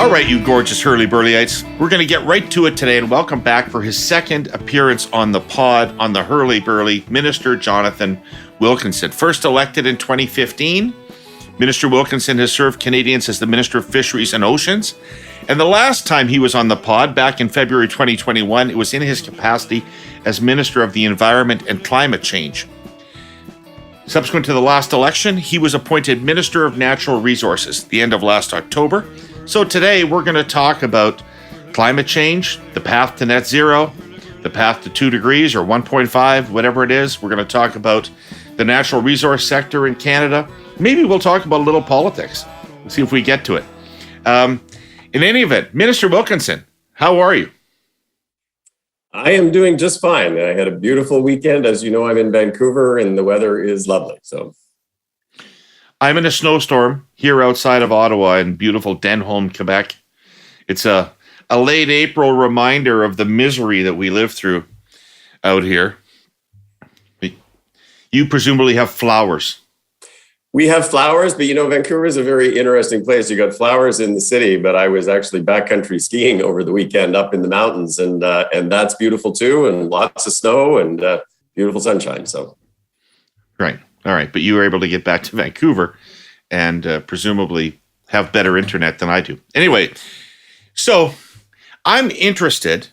All right, you gorgeous Herle Burlyites. We're going to get right to it today and welcome back for his second appearance on the pod on the Herle Burly, Minister Jonathan Wilkinson. First elected in 2015, Minister Wilkinson has served Canadians as the Minister of Fisheries and Oceans. And the last time he was on the pod, back in February 2021, it was in his capacity as Minister of the Environment and Climate Change. Subsequent to the last election, he was appointed Minister of Natural Resources at the end of last October. So today we're going to talk about climate change, the path to net zero, the path to 2 degrees or 1.5, whatever it is. We're going to talk about the natural resource sector in Canada. Maybe we'll talk about a little politics. We'll see if we get to it. In any event, Minister Wilkinson, how are you? I am doing just fine. I had a beautiful weekend. As you know, I'm in Vancouver and the weather is lovely. So I'm in a snowstorm here outside of Ottawa in beautiful Denholm, Quebec. It's a late April reminder of the misery that we live through out here. You presumably have flowers. We have flowers, but Vancouver is a very interesting place. You got flowers in the city, but I was actually backcountry skiing over the weekend up in the mountains, and that's beautiful too, and lots of snow and beautiful sunshine. So, right, all right, but you were able to get back to Vancouver, and presumably have better internet than I do. Anyway, so I'm interested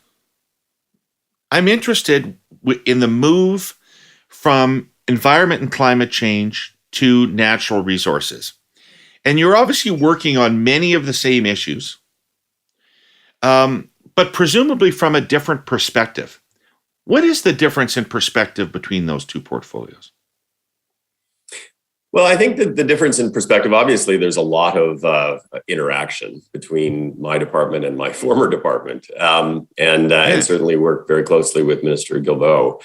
in the move from environment and climate change to natural resources. And you're obviously working on many of the same issues, but presumably from a different perspective. What is the difference in perspective between those two portfolios? Well, I think that the difference in perspective, obviously, there's a lot of interaction between my department and my former department, and certainly work very closely with Minister Guilbeault.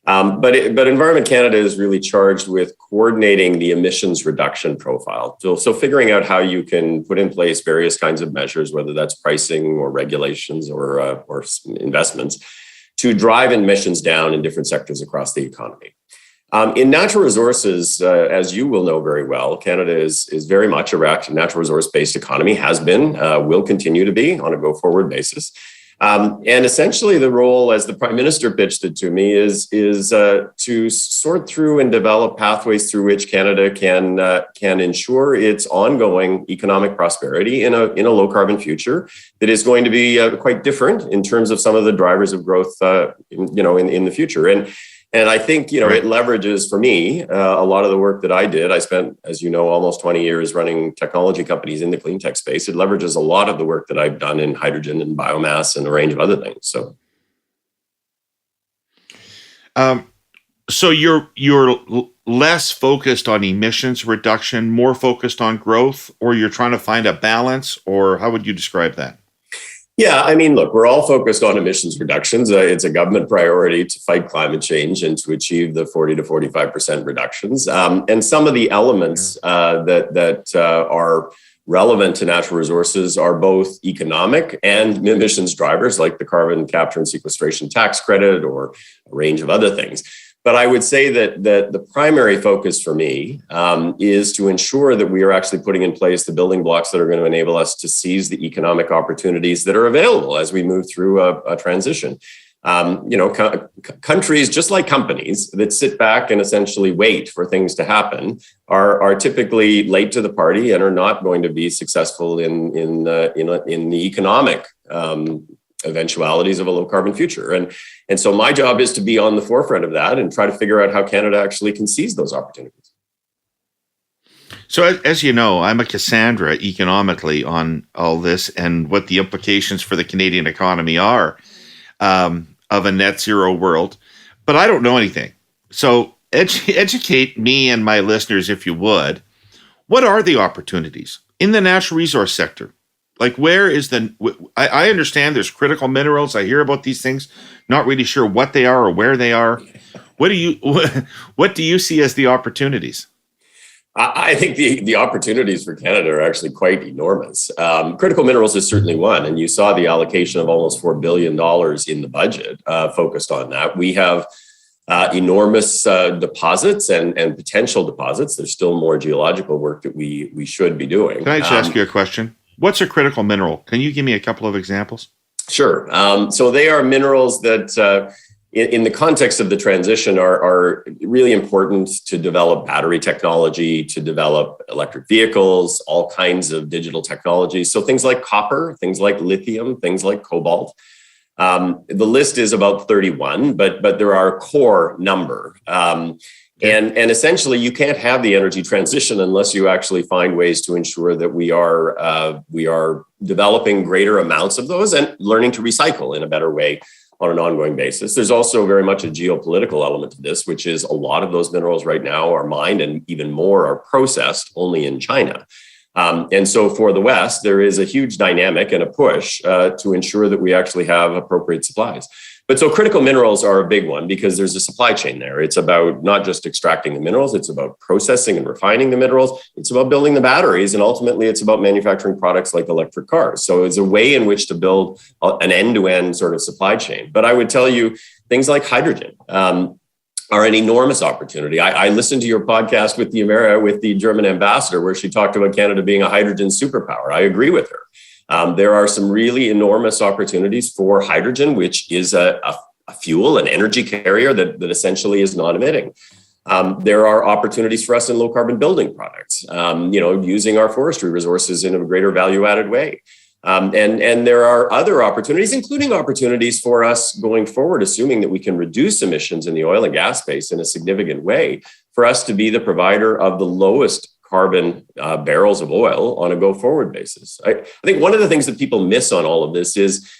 But Environment Canada is really charged with coordinating the emissions reduction profile. So figuring out how you can put in place various kinds of measures, whether that's pricing or regulations or investments, to drive emissions down in different sectors across the economy. In natural resources, as you will know very well, Canada is very much a natural resource-based economy, has been, will continue to be on a go-forward basis. And essentially the role, as the Prime Minister pitched it to me, is to sort through and develop pathways through which Canada can ensure its ongoing economic prosperity in a low carbon future that is going to be quite different in terms of some of the drivers of growth, in the future. And I think, it leverages for me a lot of the work that I did. I spent, as you know, almost 20 years running technology companies in the clean tech space. It leverages a lot of the work that I've done in hydrogen and biomass and a range of other things. So you're less focused on emissions reduction, more focused on growth, or you're trying to find a balance, or how would you describe that? Yeah, I mean, look, we're all focused on emissions reductions. It's a government priority to fight climate change and to achieve the 40 to 45% reductions. And some of the elements that are relevant to natural resources are both economic and emissions drivers, like the carbon capture and sequestration tax credit or a range of other things. But I would say that the primary focus for me is to ensure that we are actually putting in place the building blocks that are going to enable us to seize the economic opportunities that are available as we move through a transition. Countries, just like companies that sit back and essentially wait for things to happen, are typically late to the party and are not going to be successful in the economic eventualities of a low carbon future. And so my job is to be on the forefront of that and try to figure out how Canada actually can seize those opportunities. So as you know, I'm a Cassandra economically on all this and what the implications for the Canadian economy are of a net zero world, but I don't know anything. So educate me and my listeners, if you would. What are the opportunities in the natural resource sector? Like, where is I understand there's critical minerals. I hear about these things, not really sure what they are or where they are. What do you see as the opportunities? I think the opportunities for Canada are actually quite enormous. Critical minerals is certainly one, and you saw the allocation of almost $4 billion in the budget focused on that. We have enormous deposits and potential deposits. There's still more geological work that we should be doing. Can I just ask you a question? What's a critical mineral? Can you give me a couple of examples? Sure. So they are minerals that, in the context of the transition, are really important to develop battery technology, to develop electric vehicles, all kinds of digital technologies. So things like copper, things like lithium, things like cobalt. The list is about 31, but there are a core number. And essentially, you can't have the energy transition unless you actually find ways to ensure that we are developing greater amounts of those and learning to recycle in a better way on an ongoing basis. There's also very much a geopolitical element to this, which is a lot of those minerals right now are mined and even more are processed only in China. And so for the West, there is a huge dynamic and a push to ensure that we actually have appropriate supplies. But so critical minerals are a big one because there's a supply chain there. It's about not just extracting the minerals, it's about processing and refining the minerals. It's about building the batteries. And ultimately, it's about manufacturing products like electric cars. So it's a way in which to build an end-to-end sort of supply chain. But I would tell you things like hydrogen are an enormous opportunity. I listened to your podcast with the German ambassador, where she talked about Canada being a hydrogen superpower. I agree with her. There are some really enormous opportunities for hydrogen, which is a fuel, an energy carrier that essentially is non-emitting. There are opportunities for us in low carbon building products, using our forestry resources in a greater value-added way. And there are other opportunities, including opportunities for us going forward, assuming that we can reduce emissions in the oil and gas space in a significant way, for us to be the provider of the lowest carbon barrels of oil on a go-forward basis. I think one of the things that people miss on all of this is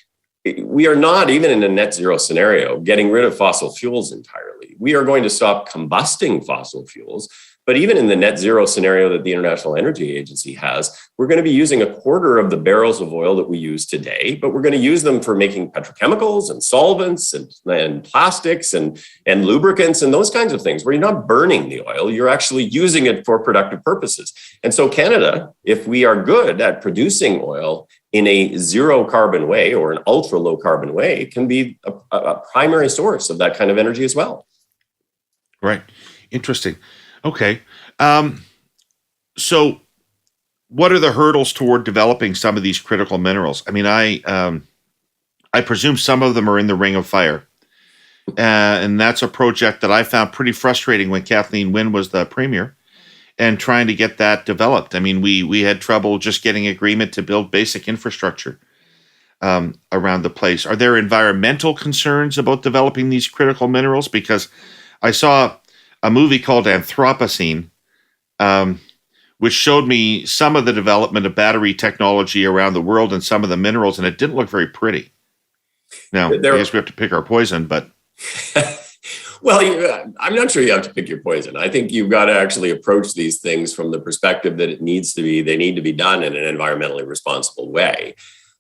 we are not, even in a net zero scenario, getting rid of fossil fuels entirely. We are going to stop combusting fossil fuels. But even in the net zero scenario that the International Energy Agency has, we're going to be using a quarter of the barrels of oil that we use today, but we're going to use them for making petrochemicals and solvents and plastics and lubricants and those kinds of things, where you're not burning the oil, you're actually using it for productive purposes. And so Canada, if we are good at producing oil in a zero carbon way or an ultra low carbon way, can be a primary source of that kind of energy as well. Right. Interesting. Okay. So what are the hurdles toward developing some of these critical minerals? I mean, I presume some of them are in the Ring of Fire. And that's a project that I found pretty frustrating when Kathleen Wynne was the premier and trying to get that developed. I mean, we had trouble just getting agreement to build basic infrastructure around the place. Are there environmental concerns about developing these critical minerals? Because I saw a movie called Anthropocene, which showed me some of the development of battery technology around the world and some of the minerals, and it didn't look very pretty. Now, I guess we have to pick our poison, but... Well, I'm not sure you have to pick your poison. I think you've got to actually approach these things from the perspective that they need to be done in an environmentally responsible way.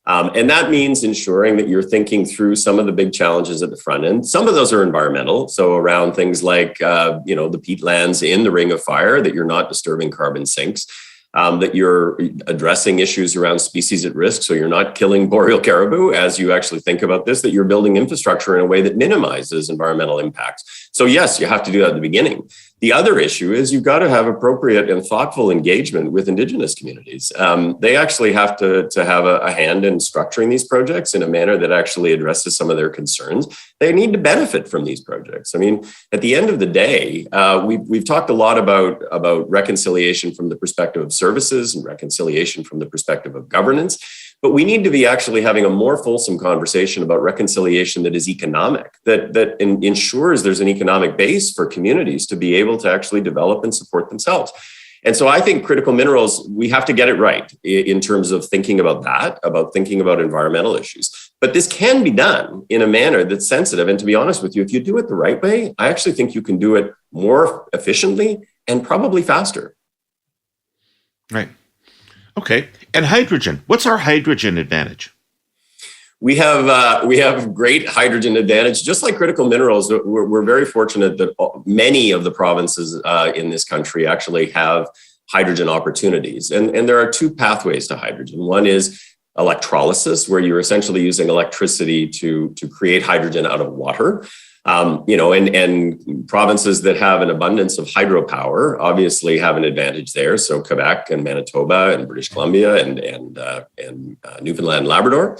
And that means ensuring that you're thinking through some of the big challenges at the front end. Some of those are environmental. So around things like, the peatlands in the Ring of Fire, that you're not disturbing carbon sinks, that you're addressing issues around species at risk. So you're not killing boreal caribou as you actually think about this, that you're building infrastructure in a way that minimizes environmental impacts. So yes, you have to do that at the beginning. The other issue is you've got to have appropriate and thoughtful engagement with Indigenous communities. They actually have to have a hand in structuring these projects in a manner that actually addresses some of their concerns. They need to benefit from these projects. I mean, at the end of the day, we've talked a lot about reconciliation from the perspective of services and reconciliation from the perspective of governance. But we need to be actually having a more fulsome conversation about reconciliation that is economic, that ensures there's an economic base for communities to be able to actually develop and support themselves. And so I think critical minerals, we have to get it right in terms of thinking about that, about thinking about environmental issues. But this can be done in a manner that's sensitive. And to be honest with you, if you do it the right way, I actually think you can do it more efficiently and probably faster. Right. Okay. And hydrogen. What's our hydrogen advantage? We have great hydrogen advantage. Just like critical minerals, we're very fortunate that many of the provinces in this country actually have hydrogen opportunities. And there are two pathways to hydrogen. One is electrolysis, where you're essentially using electricity to create hydrogen out of water. And provinces that have an abundance of hydropower obviously have an advantage there. So Quebec and Manitoba and British Columbia and Newfoundland and Labrador.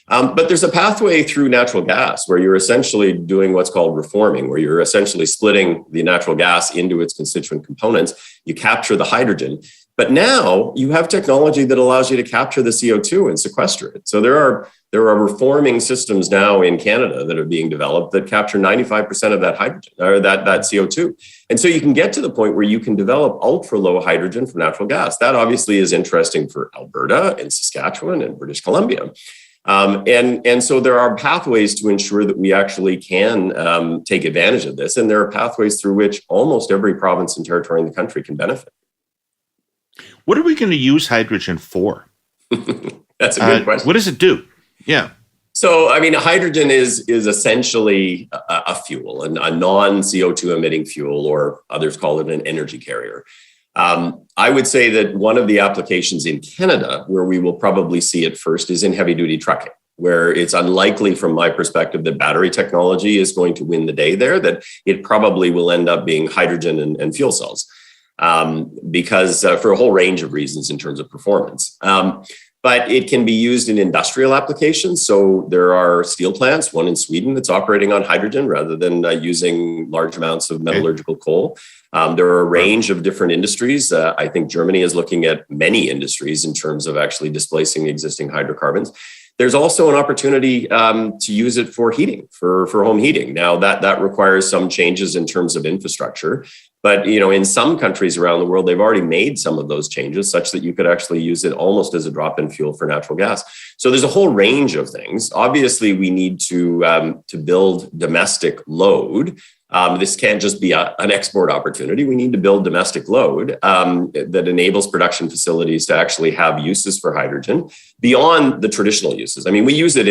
But there's a pathway through natural gas where you're essentially doing what's called reforming, where you're essentially splitting the natural gas into its constituent components. You capture the hydrogen. But now you have technology that allows you to capture the CO2 and sequester it. So there are reforming systems now in Canada that are being developed that capture 95% of that hydrogen or that CO2. And so you can get to the point where you can develop ultra low hydrogen from natural gas. That obviously is interesting for Alberta and Saskatchewan and British Columbia. And so there are pathways to ensure that we actually can take advantage of this. And there are pathways through which almost every province and territory in the country can benefit. What are we going to use hydrogen for? That's a good question. What does it do? Yeah. So, I mean, hydrogen is essentially a fuel, a non-CO2 emitting fuel, or others call it an energy carrier. I would say that one of the applications in Canada where we will probably see it first is in heavy duty trucking, where it's unlikely from my perspective that battery technology is going to win the day there, that it probably will end up being hydrogen and fuel cells because for a whole range of reasons in terms of performance. But it can be used in industrial applications. So there are steel plants, one in Sweden that's operating on hydrogen rather than using large amounts of metallurgical coal. There are a range of different industries. I think Germany is looking at many industries in terms of actually displacing existing hydrocarbons. There's also an opportunity to use it for heating, for home heating. Now that requires some changes in terms of infrastructure. But, in some countries around the world, they've already made some of those changes such that you could actually use it almost as a drop-in fuel for natural gas. So there's a whole range of things. Obviously, we need to build domestic load. This can't just be an export opportunity. We need to build domestic load that enables production facilities to actually have uses for hydrogen beyond the traditional uses. I mean, we use it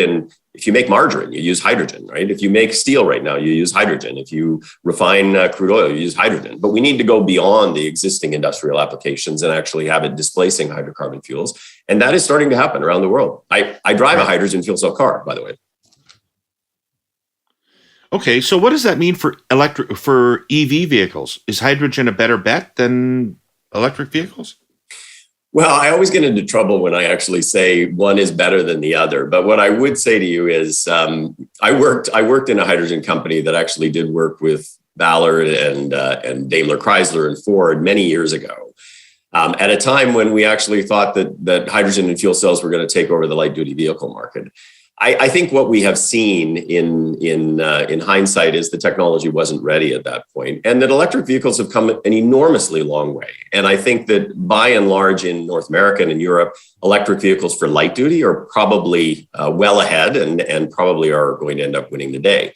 if you make margarine, you use hydrogen, right? If you make steel right now, you use hydrogen. If you refine crude oil, you use hydrogen. But we need to go beyond the existing industrial applications and actually have it displacing hydrocarbon fuels. And that is starting to happen around the world. I drive a hydrogen fuel cell car, by the way. Okay, so what does that mean for EV vehicles? Is hydrogen a better bet than electric vehicles? Well, I always get into trouble when I actually say one is better than the other. But what I would say to you is I worked in a hydrogen company that actually did work with Ballard and Daimler Chrysler and Ford many years ago. At a time when we actually thought that hydrogen and fuel cells were going to take over the light duty vehicle market. I think what we have seen in hindsight is the technology wasn't ready at that point, and that electric vehicles have come an enormously long way. And I think that by and large in North America and in Europe, electric vehicles for light duty are probably well ahead and probably are going to end up winning the day.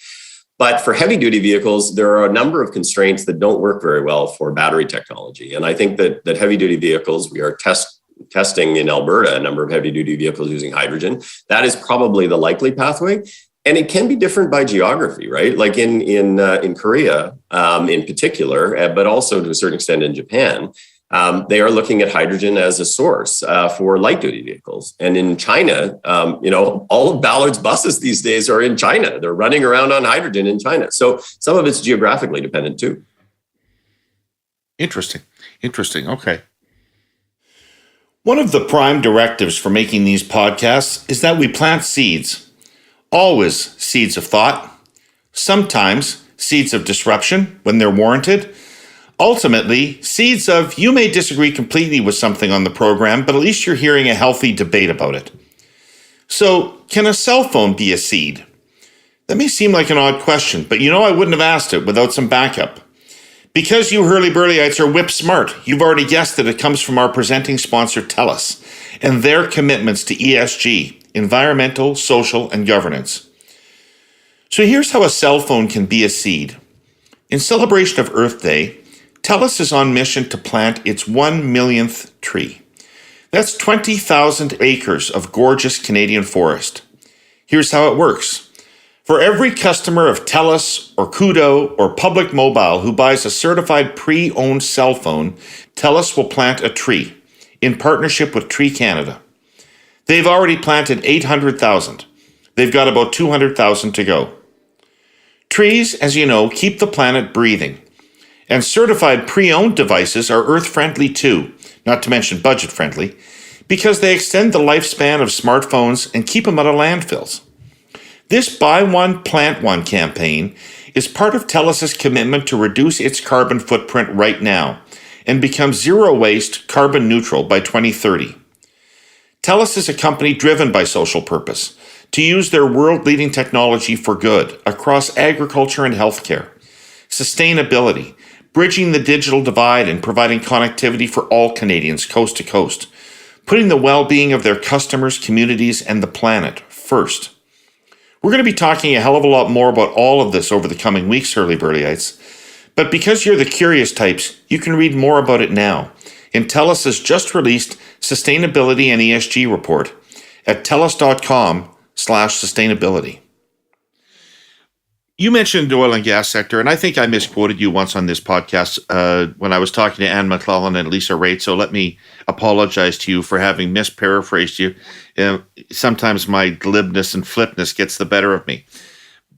But for heavy duty vehicles, there are a number of constraints that don't work very well for battery technology. And I think that heavy duty vehicles, we are testing in Alberta a number of heavy duty vehicles using hydrogen. That is probably the likely pathway. And it can be different by geography, right? Like in Korea in particular, but also to a certain extent in Japan, they are looking at hydrogen as a source for light duty vehicles. And in China, all of Ballard's buses these days are in China. They're running around on hydrogen in China. So some of it's geographically dependent too. Interesting. Okay. One of the prime directives for making these podcasts is that we plant seeds. Always seeds of thought, sometimes seeds of disruption when they're warranted. Ultimately, seeds of you may disagree completely with something on the program, but at least you're hearing a healthy debate about it. So, can a cell phone be a seed? That may seem like an odd question, but I wouldn't have asked it without some backup. Because you Herle Burlyites are whip smart, you've already guessed that it comes from our presenting sponsor, TELUS, and their commitments to ESG, environmental, social, and governance. So here's how a cell phone can be a seed. In celebration of Earth Day, TELUS is on mission to plant its 1 millionth tree. That's 20,000 acres of gorgeous Canadian forest. Here's how it works. For every customer of TELUS or Kyoto or Public Mobile who buys a certified pre-owned cell phone, TELUS will plant a tree in partnership with Tree Canada. They've already planted 800,000. They've got about 200,000 to go. Trees, as you know, keep the planet breathing. And certified pre-owned devices are earth-friendly too, not to mention budget-friendly, because they extend the lifespan of smartphones and keep them out of landfills. This Buy One, Plant One campaign is part of TELUS's commitment to reduce its carbon footprint right now and become zero waste, carbon neutral by 2030. TELUS is a company driven by social purpose to use their world-leading technology for good across agriculture and healthcare, sustainability, bridging the digital divide and providing connectivity for all Canadians coast to coast, putting the well-being of their customers, communities, and the planet first. We're going to be talking a hell of a lot more about all of this over the coming weeks, Herle Burlyites. But because you're the curious types, you can read more about it now in TELUS's just released Sustainability and ESG report at telus.com/sustainability. You mentioned the oil and gas sector, and I think I misquoted you once on this podcast when I was talking to Anne McClellan and Lisa Raitt, so let me apologize to you for having misparaphrased you. Sometimes my glibness and flipness gets the better of me.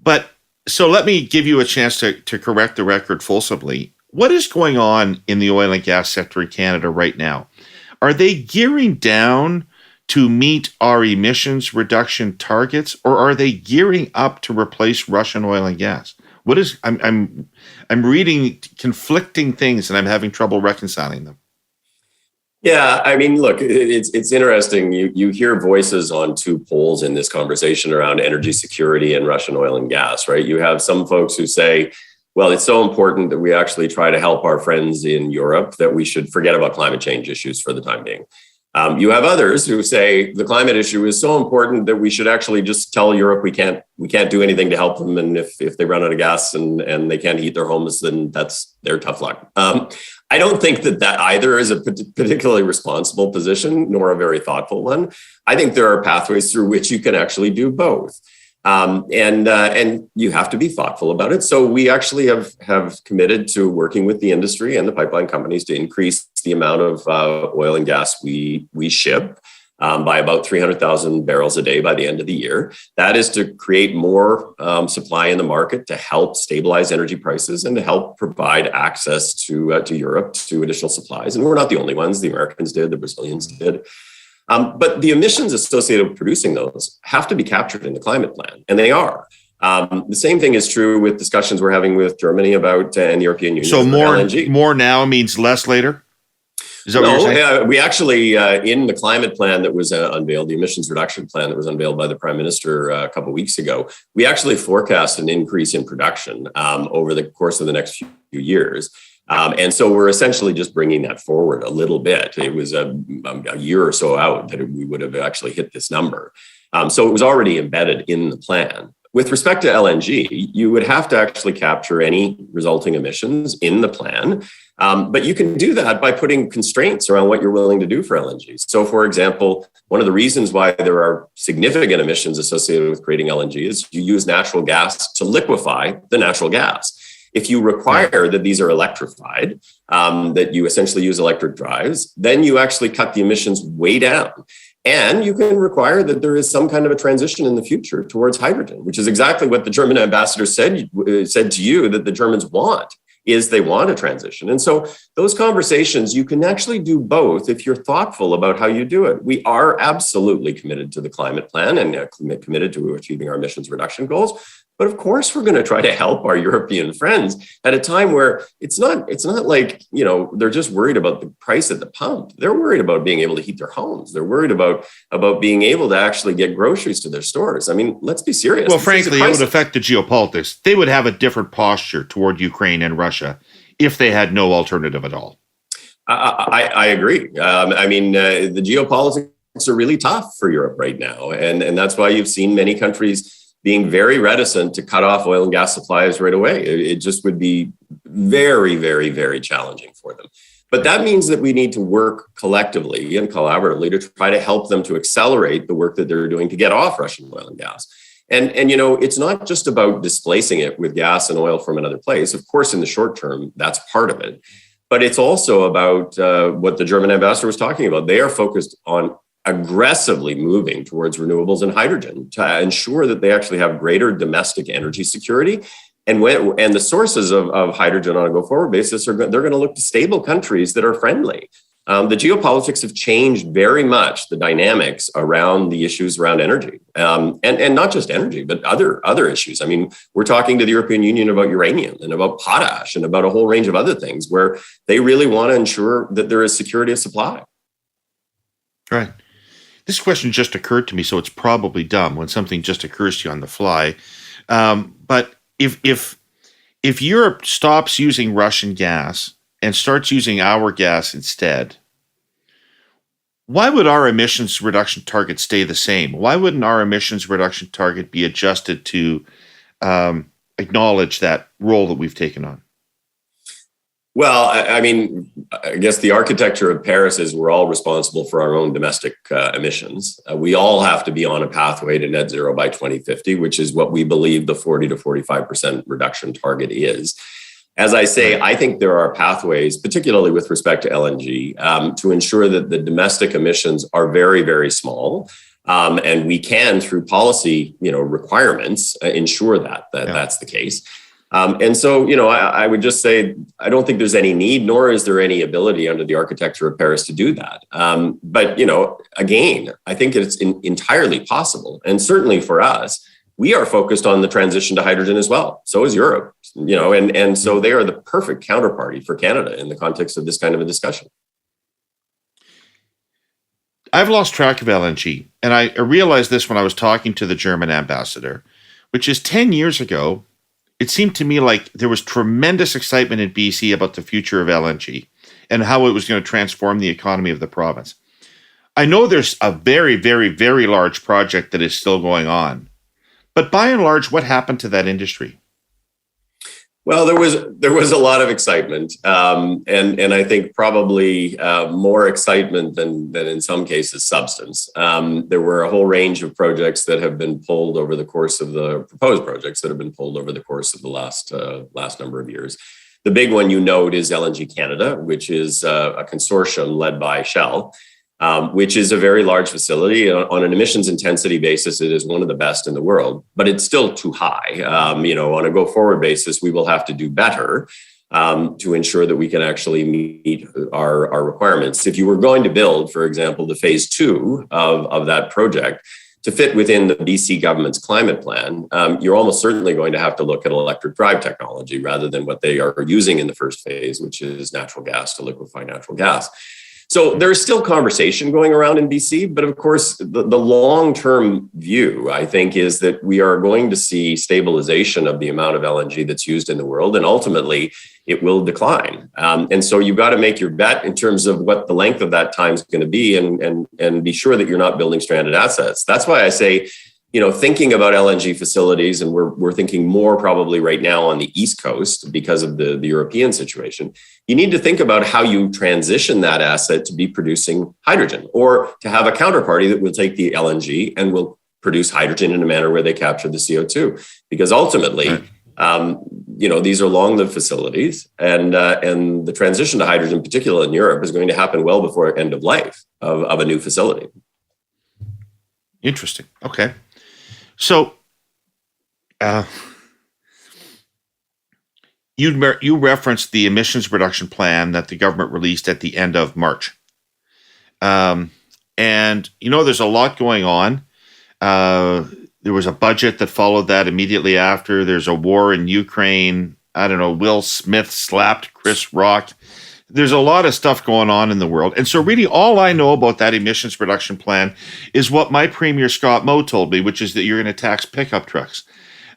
But so let me give you a chance to correct the record fulsomely. What is going on in the oil and gas sector in Canada right now? Are they gearing down to meet our emissions reduction targets, or are they gearing up to replace Russian oil and gas? What is I'm reading conflicting things and I'm having trouble reconciling them. Yeah, I mean, look, it's interesting. You hear voices on two poles in this conversation around energy security and Russian oil and gas, right? You have some folks who say, well, it's so important that we actually try to help our friends in Europe that we should forget about climate change issues for the time being. You have others who say the climate issue is so important that we should actually just tell Europe we can't do anything to help them, and if they run out of gas and they can't heat their homes, then that's their tough luck. I don't think that either is a particularly responsible position, nor a very thoughtful one. I think there are pathways through which you can actually do both. And you have to be thoughtful about it. So we actually have committed to working with the industry and the pipeline companies to increase the amount of oil and gas we ship by about 300,000 barrels a day by the end of the year. That is to create more supply in the market to help stabilize energy prices and to help provide access to Europe to additional supplies. And we're not the only ones. The Americans did, the Brazilians did. But the emissions associated with producing those have to be captured in the climate plan, and they are. The same thing is true with discussions we're having with Germany about and the European Union. So LNG. More now means less later? Is that what you're saying? We actually, in the climate plan that was unveiled, the emissions reduction plan that was unveiled by the Prime Minister a couple of weeks ago, we actually forecast an increase in production over the course of the next few years. And so we're essentially just bringing that forward a little bit. It was a year or so out that we would have actually hit this number. So it was already embedded in the plan. With respect to LNG, you would have to actually capture any resulting emissions in the plan. But you can do that by putting constraints around what you're willing to do for LNG. So, for example, one of the reasons why there are significant emissions associated with creating LNG is you use natural gas to liquefy the natural gas. If you require that these are electrified, that you essentially use electric drives, then you actually cut the emissions way down. And you can require that there is some kind of a transition in the future towards hydrogen, which is exactly what the German ambassador said to you that the Germans want. Is they want a transition. And so those conversations, you can actually do both if you're thoughtful about how you do it. We are absolutely committed to the climate plan and committed to achieving our emissions reduction goals. But of course, we're going to try to help our European friends at a time where it's not like, they're just worried about the price at the pump. They're worried about being able to heat their homes. They're worried about being able to actually get groceries to their stores. I mean, let's be serious. Well, frankly, it would affect the geopolitics. They would have a different posture toward Ukraine and Russia if they had no alternative at all. I agree. The geopolitics are really tough for Europe right now. And that's why you've seen many countries being very reticent to cut off oil and gas supplies right away. It just would be very, very, very challenging for them. But that means that we need to work collectively and collaboratively to try to help them to accelerate the work that they're doing to get off Russian oil and gas. And it's not just about displacing it with gas and oil from another place. Of course, in the short term, that's part of it. But it's also about what the German ambassador was talking about. They are focused on aggressively moving towards renewables and hydrogen to ensure that they actually have greater domestic energy security And the sources of hydrogen on a go-forward basis they're going to look to stable countries that are friendly. The geopolitics have changed very much the dynamics around the issues around energy, and not just energy, but other issues. I mean, we're talking to the European Union about uranium and about potash and about a whole range of other things where they really want to ensure that there is security of supply. Right. This question just occurred to me, so it's probably dumb when something just occurs to you on the fly. But if Europe stops using Russian gas and starts using our gas instead, why would our emissions reduction target stay the same? Why wouldn't our emissions reduction target be adjusted to acknowledge that role that we've taken on? Well, I mean, I guess the architecture of Paris is we're all responsible for our own domestic emissions. We all have to be on a pathway to net zero by 2050, which is what we believe the 40 to 45% reduction target is. As I say, I think there are pathways, particularly with respect to LNG, to ensure that the domestic emissions are very, very small. And we can, through policy, requirements, ensure that's the case. And so, I would just say, I don't think there's any need, nor is there any ability under the architecture of Paris to do that. But, again, I think it's entirely possible. And certainly for us, we are focused on the transition to hydrogen as well. So is Europe, and so they are the perfect counterparty for Canada in the context of this kind of a discussion. I've lost track of LNG, and I realized this when I was talking to the German ambassador, which is 10 years ago. It seemed to me like there was tremendous excitement in BC about the future of LNG and how it was going to transform the economy of the province. I know there's a very, very, very large project that is still going on. But by and large, what happened to that industry? Well, there was a lot of excitement, and I think probably more excitement than in some cases substance. There were a whole range of projects that have been pulled over the course of the proposed projects that have been pulled over the course of the last number of years. The big one you note is LNG Canada, which is a consortium led by Shell. Which is a very large facility. On an emissions intensity basis, it is one of the best in the world, but it's still too high. On a go-forward basis, we will have to do better to ensure that we can actually meet our requirements. If you were going to build, for example, the phase 2 of that project to fit within the BC government's climate plan, you're almost certainly going to have to look at electric drive technology rather than what they are using in the first phase, which is natural gas to liquefy natural gas. So there's still conversation going around in BC, but of course, the long-term view, I think, is that we are going to see stabilization of the amount of LNG that's used in the world, and ultimately it will decline. And so you've got to make your bet in terms of what the length of that time is going to be, and be sure that you're not building stranded assets. That's why I say, thinking about LNG facilities, and we're thinking more probably right now on the East Coast because of the European situation, you need to think about how you transition that asset to be producing hydrogen, or to have a counterparty that will take the LNG and will produce hydrogen in a manner where they capture the CO2. Because ultimately, these are long-lived facilities, and the transition to hydrogen, particularly in Europe, is going to happen well before end of life of a new facility. Interesting. Okay. So, you referenced the emissions reduction plan that the government released at the end of March. And, there's a lot going on. There was a budget that followed that immediately after. There's a war in Ukraine. I don't know, Will Smith slapped Chris Rock. There's a lot of stuff going on in the world. And so really all I know about that emissions reduction plan is what my Premier Scott Moe told me, which is that you're going to tax pickup trucks.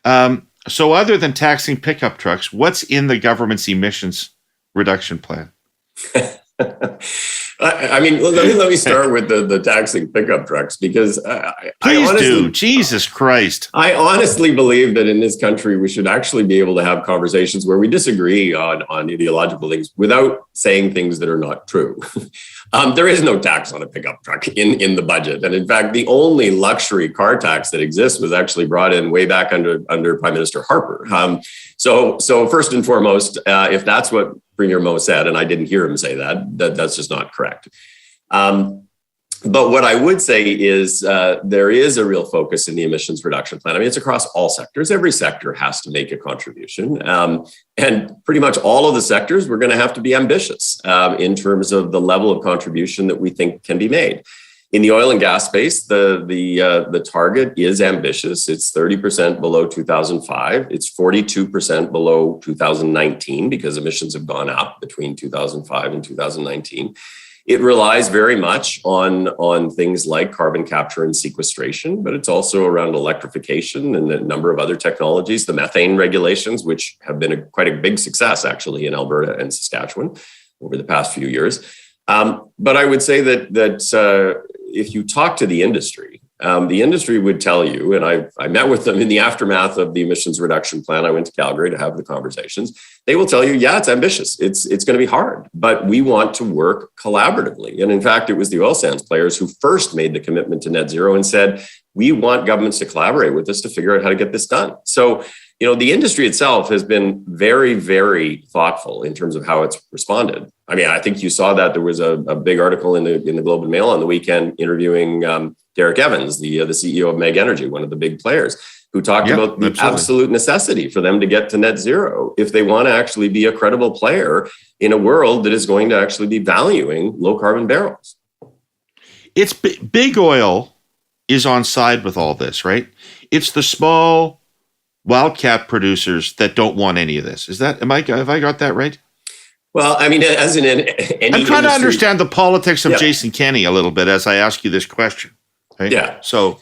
So other than taxing pickup trucks, what's in the government's emissions reduction plan? Let me start with the taxing pickup trucks, because Please do. Jesus Christ. I honestly believe that in this country, we should actually be able to have conversations where we disagree on ideological things without saying things that are not true. There is no tax on a pickup truck in the budget. And in fact, the only luxury car tax that exists was actually brought in way back under Prime Minister Harper. So first and foremost, if that's what Premier Moe said, and I didn't hear him say that's just not correct. But what I would say is there is a real focus in the emissions reduction plan. I mean, it's across all sectors. Every sector has to make a contribution. And pretty much all of the sectors, we're going to have to be ambitious in terms of the level of contribution that we think can be made. In the oil and gas space, the target is ambitious. It's 30% below 2005. It's 42% below 2019 because emissions have gone up between 2005 and 2019. It relies very much on things like carbon capture and sequestration, but it's also around electrification and a number of other technologies, the methane regulations, which have been quite a big success actually in Alberta and Saskatchewan over the past few years. But I would say that if you talk to the industry would tell you, and I met with them in the aftermath of the emissions reduction plan. I went to Calgary to have the conversations. They will tell you, yeah, it's ambitious. It's going to be hard, but we want to work collaboratively. And in fact, it was the oil sands players who first made the commitment to net zero and said, we want governments to collaborate with us to figure out how to get this done. So, the industry itself has been very, very thoughtful in terms of how it's responded. I mean, I think you saw that there was a big article in the Globe and Mail on the weekend interviewing Derek Evans, the CEO of Meg Energy, one of the big players, who talked about the absolute necessity for them to get to net zero if they want to actually be a credible player in a world that is going to actually be valuing low carbon barrels. It's big oil is on side with all this, right? It's the small wildcat producers that don't want any of this. Have I got that right? Well, I mean, as in any I'm trying to understand the politics of Jason Kenney a little bit as I ask you this question. Right? Yeah. So,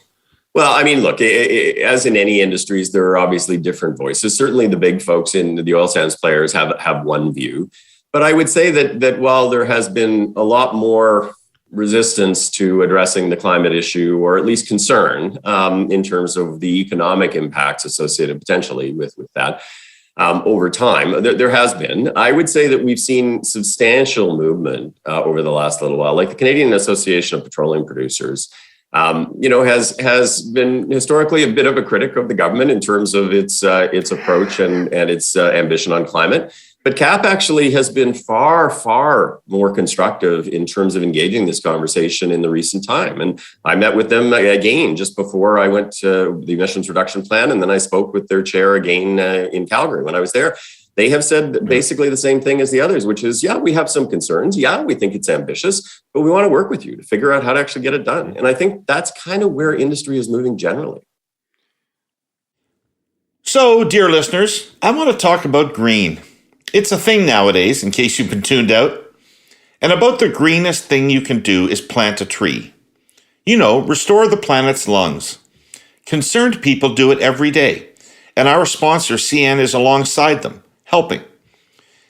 well, I mean, look, as in any industries, there are obviously different voices. Certainly the big folks in the oil sands players have one view. But I would say that while there has been a lot more resistance to addressing the climate issue, or at least concern in terms of the economic impacts associated potentially with that over time, there has been. I would say that we've seen substantial movement over the last little while, like the Canadian Association of Petroleum Producers, has been historically a bit of a critic of the government in terms of its approach and its ambition on climate. But CAP actually has been far, far more constructive in terms of engaging this conversation in the recent time. And I met with them again just before I went to the emissions reduction plan. And then I spoke with their chair again in Calgary when I was there. They have said basically the same thing as the others, which is, yeah, we have some concerns. Yeah, we think it's ambitious, but we want to work with you to figure out how to actually get it done. And I think that's kind of where industry is moving generally. So, dear listeners, I want to talk about green. It's a thing nowadays, in case you've been tuned out. And about the greenest thing you can do is plant a tree. Restore the planet's lungs. Concerned people do it every day. And our sponsor, CN, is alongside them, helping.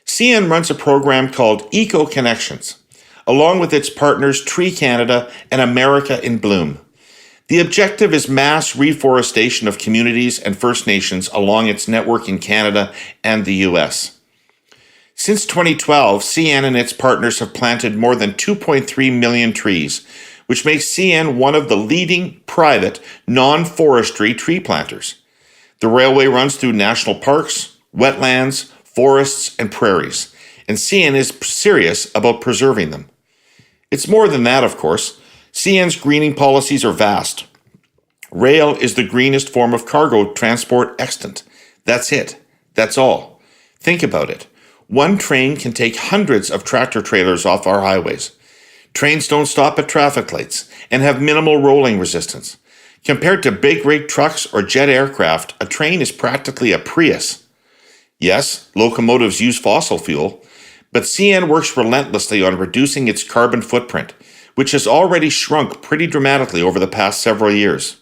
CN runs a program called Eco Connections, along with its partners Tree Canada and America in Bloom. The objective is mass reforestation of communities and First Nations along its network in Canada and the US. Since 2012, CN and its partners have planted more than 2.3 million trees, which makes CN one of the leading private non-forestry tree planters. The railway runs through national parks, wetlands, forests, and prairies, and CN is serious about preserving them. It's more than that, of course. CN's greening policies are vast. Rail is the greenest form of cargo transport extant. That's it. That's all. Think about it. One train can take hundreds of tractor trailers off our highways. Trains don't stop at traffic lights and have minimal rolling resistance. Compared to big rig trucks or jet aircraft, a train is practically a Prius. Yes, locomotives use fossil fuel, but CN works relentlessly on reducing its carbon footprint, which has already shrunk pretty dramatically over the past several years.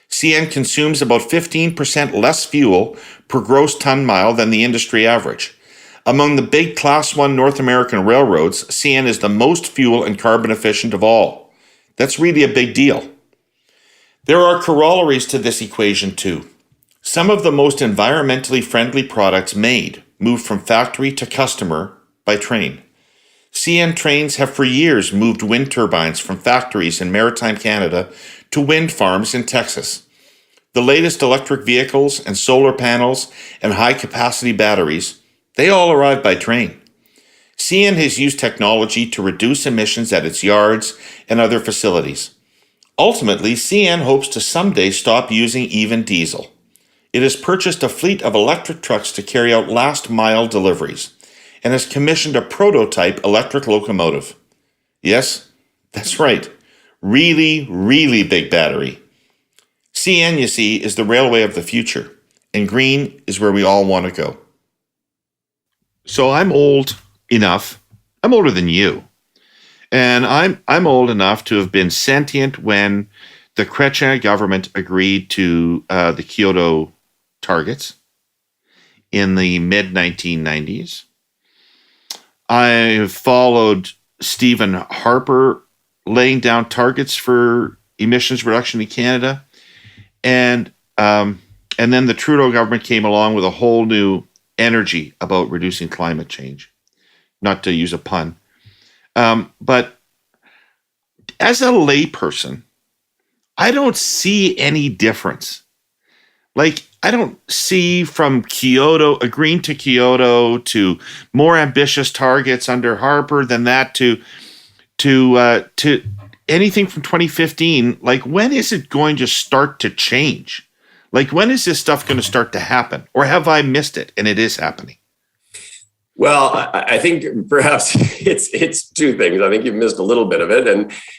CN consumes about 15% less fuel per gross ton mile than the industry average. Among the big Class 1 North American railroads, CN is the most fuel and carbon efficient of all. That's really a big deal. There are corollaries to this equation too. Some of the most environmentally friendly products made move from factory to customer by train. CN trains have for years moved wind turbines from factories in maritime Canada to wind farms in Texas. The latest electric vehicles and solar panels and high-capacity batteries, they all arrive by train. CN has used technology to reduce emissions at its yards and other facilities. Ultimately, CN hopes to someday stop using even diesel. It has purchased a fleet of electric trucks to carry out last-mile deliveries and has commissioned a prototype electric locomotive. Yes, that's right. Really, really big battery. CN, you see, is the railway of the future, and green is where we all want to go. So I'm old enough. I'm older than you. And I'm old enough to have been sentient when the Chrétien government agreed to the Kyoto targets in the mid-1990s. I followed Stephen Harper laying down targets for emissions reduction in Canada. And then the Trudeau government came along with a whole new energy about reducing climate change, not to use a pun. But as a layperson, I don't see any difference. Like, I don't see from Kyoto, agreeing to Kyoto, to more ambitious targets under Harper than that to anything from 2015. Like, when is it going to start to change? Like, when is this stuff going to start to happen? Or have I missed it and it is happening? Well, I think perhaps it's two things. I think you've missed a little bit of it,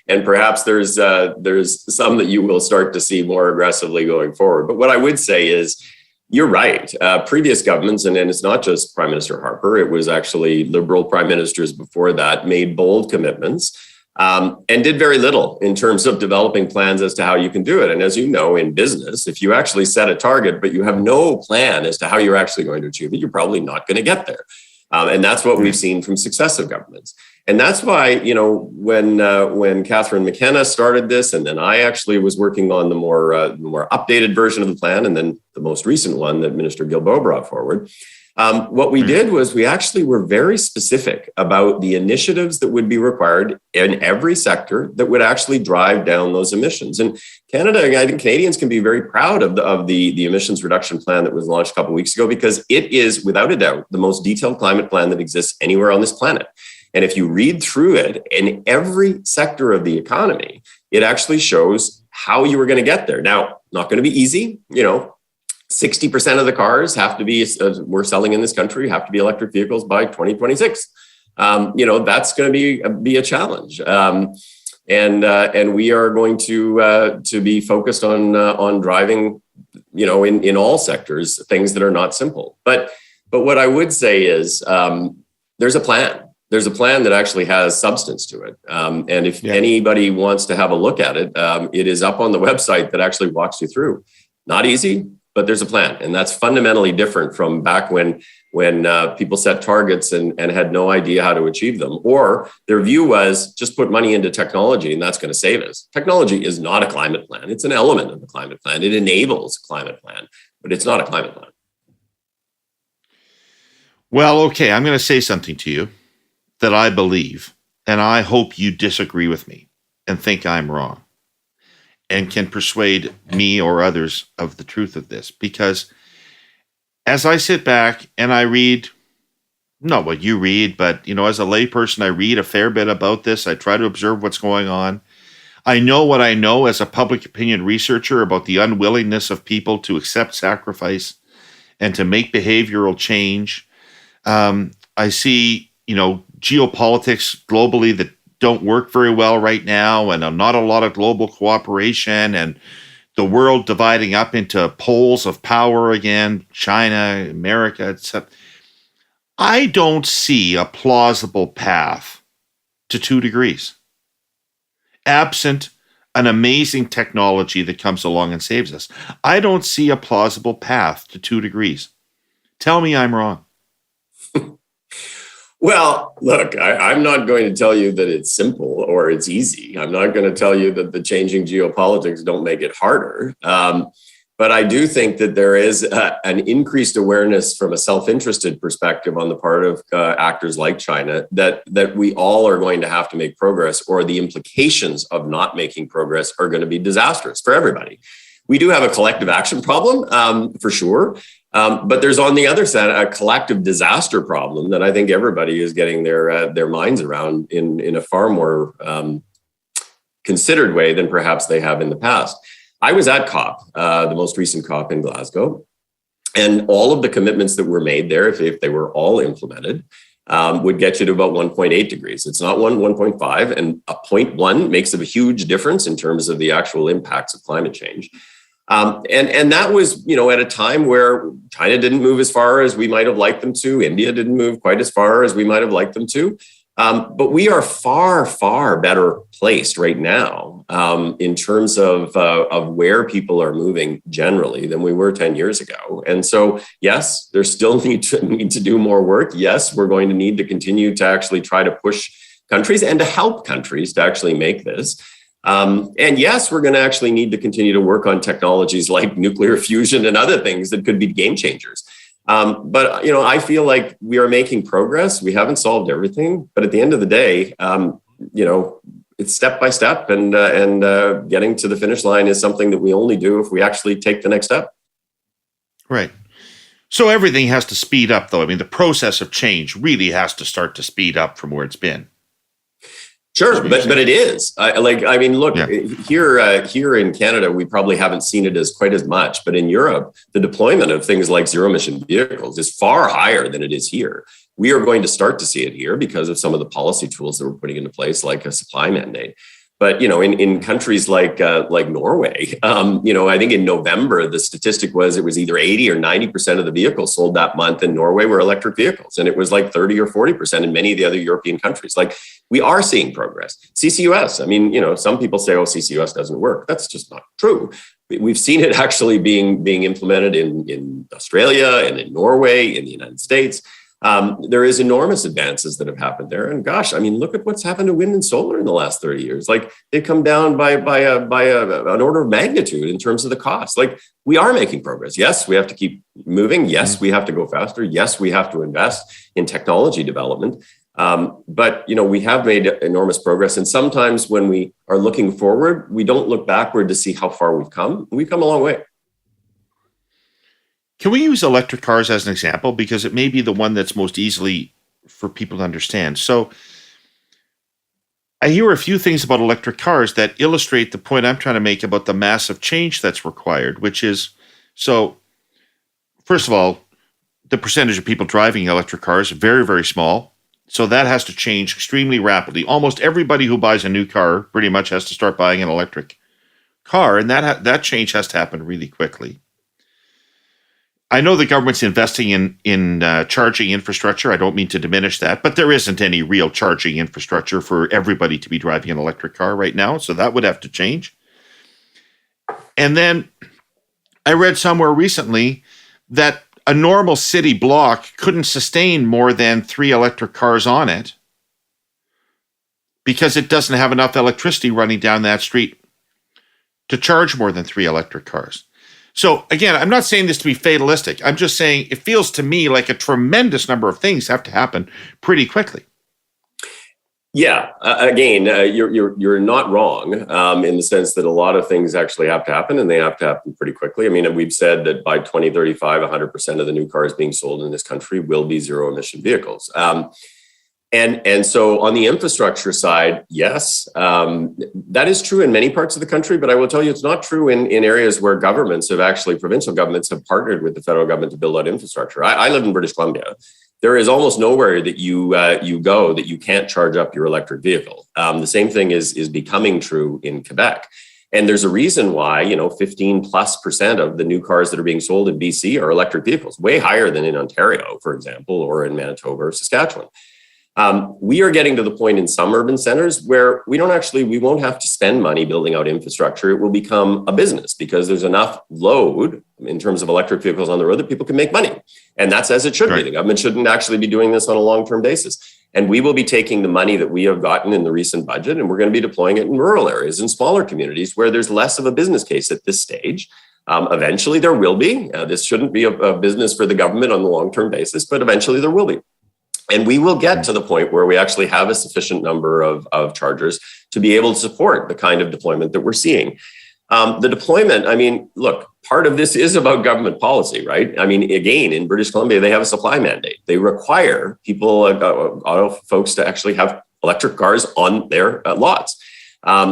and perhaps there's some that you will start to see more aggressively going forward. But what I would say is, you're right. Previous governments, and it's not just Prime Minister Harper, it was actually Liberal prime ministers before that, made bold commitments and did very little in terms of developing plans as to how you can do it. And as you know, in business, if you actually set a target, but you have no plan as to how you're actually going to achieve it, you're probably not going to get there. And that's what we've seen from successive governments. And that's why, when Catherine McKenna started this, and then I actually was working on the more updated version of the plan, and then the most recent one that Minister Guilbeault brought forward, what we did was we actually were very specific about the initiatives that would be required in every sector that would actually drive down those emissions. And Canada, I think Canadians can be very proud of the emissions reduction plan that was launched a couple of weeks ago, because it is, without a doubt, the most detailed climate plan that exists anywhere on this planet. And if you read through it, in every sector of the economy, it actually shows how you were going to get there. Now, not going to be easy. 60% of the cars have to be, we're selling in this country, have to be electric vehicles by 2026. That's going to be a challenge. And we are going to be focused on driving, in all sectors, things that are not simple. But what I would say is there's a plan. There's a plan that actually has substance to it. And if anybody wants to have a look at it, it is up on the website that actually walks you through. Not easy, but there's a plan. And that's fundamentally different from back when people set targets and had no idea how to achieve them. Or their view was just put money into technology and that's going to save us. Technology is not a climate plan. It's an element of the climate plan. It enables a climate plan, but it's not a climate plan. Well, okay, I'm going to say something to you that I believe, and I hope you disagree with me and think I'm wrong and can persuade me or others of the truth of this. Because as I sit back and I read, not what you read, but, as a layperson, I read a fair bit about this. I try to observe what's going on. I know what I know as a public opinion researcher about the unwillingness of people to accept sacrifice and to make behavioral change. I see, geopolitics globally that don't work very well right now, and not a lot of global cooperation, and the world dividing up into poles of power again, China, America, etc. I don't see a plausible path to 2 degrees, absent an amazing technology that comes along and saves us. I don't see a plausible path to 2 degrees. Tell me I'm wrong. Well, look, I'm not going to tell you that it's simple or it's easy. I'm not going to tell you that the changing geopolitics don't make it harder. But I do think that there is an increased awareness from a self-interested perspective on the part of actors like China that we all are going to have to make progress, or the implications of not making progress are going to be disastrous for everybody. We do have a collective action problem, for sure. But there's on the other side a collective disaster problem that I think everybody is getting their minds around in a far more considered way than perhaps they have in the past. I was at COP, the most recent COP in Glasgow, and all of the commitments that were made there, if they were all implemented, would get you to about 1.8 degrees. It's not 1.5, and a 0.1 makes a huge difference in terms of the actual impacts of climate change. And that was, at a time where China didn't move as far as we might have liked them to. India didn't move quite as far as we might have liked them to. But we are far, far better placed right now in terms of where people are moving generally than we were 10 years ago. And so, yes, there's still need to do more work. Yes, we're going to need to continue to actually try to push countries and to help countries to actually make this. And yes, we're going to actually need to continue to work on technologies like nuclear fusion and other things that could be game changers. But I feel like we are making progress. We haven't solved everything, but at the end of the day, it's step by step, and getting to the finish line is something that we only do if we actually take the next step. Right. So everything has to speed up, though. I mean, the process of change really has to start to speed up from where it's been. Sure, but it is. Look, here in Canada, we probably haven't seen it as quite as much. But in Europe, the deployment of things like zero-emission vehicles is far higher than it is here. We are going to start to see it here because of some of the policy tools that we're putting into place, like a supply mandate. But in countries like Norway, I think in November the statistic was it was either 80 or 90% of the vehicles sold that month in Norway were electric vehicles, and it was like 30 or 40% in many of the other European countries. Like, we are seeing progress. CCUS. Some people say, "Oh, CCUS doesn't work." That's just not true. We've seen it actually being implemented in Australia and in Norway, in the United States. There is enormous advances that have happened there. And gosh, look at what's happened to wind and solar in the last 30 years. Like, they've come down by an order of magnitude in terms of the cost. Like, we are making progress. Yes, we have to keep moving. Yes, we have to go faster. Yes, we have to invest in technology development. But we have made enormous progress. And sometimes when we are looking forward, we don't look backward to see how far we've come. We've come a long way. Can we use electric cars as an example? Because it may be the one that's most easily for people to understand. So I hear a few things about electric cars that illustrate the point I'm trying to make about the massive change that's required, which is, so first of all, the percentage of people driving electric cars is very, very small. So that has to change extremely rapidly. Almost everybody who buys a new car pretty much has to start buying an electric car, and that change has to happen really quickly. I know the government's investing in charging infrastructure. I don't mean to diminish that, but there isn't any real charging infrastructure for everybody to be driving an electric car right now, so that would have to change. And then I read somewhere recently that a normal city block couldn't sustain more than 3 electric cars on it because it doesn't have enough electricity running down that street to charge more than 3 electric cars. So again, I'm not saying this to be fatalistic. I'm just saying it feels to me like a tremendous number of things have to happen pretty quickly. Yeah, again, you're not wrong in the sense that a lot of things actually have to happen, and they have to happen pretty quickly. We've said that by 2035, 100% of the new cars being sold in this country will be zero emission vehicles. And so on the infrastructure side, yes, that is true in many parts of the country, but I will tell you it's not true in areas where provincial governments have partnered with the federal government to build out infrastructure. I live in British Columbia. There is almost nowhere that you go that you can't charge up your electric vehicle. The same thing is becoming true in Quebec. And there's a reason why, 15+% of the new cars that are being sold in BC are electric vehicles, way higher than in Ontario, for example, or in Manitoba or Saskatchewan. We are getting to the point in some urban centers where we won't have to spend money building out infrastructure. It will become a business because there's enough load in terms of electric vehicles on the road that people can make money. And that's as it should be. The government shouldn't actually be doing this on a long-term basis. And we will be taking the money that we have gotten in the recent budget, and we're going to be deploying it in rural areas and smaller communities where there's less of a business case at this stage. Eventually there will be. This shouldn't be a business for the government on the long-term basis, but eventually there will be. And we will get to the point where we actually have a sufficient number of chargers to be able to support the kind of deployment that we're seeing. The deployment, I mean, look, part of this is about government policy, right? I mean, again, in British Columbia, they have a supply mandate. They require folks to actually have electric cars on their lots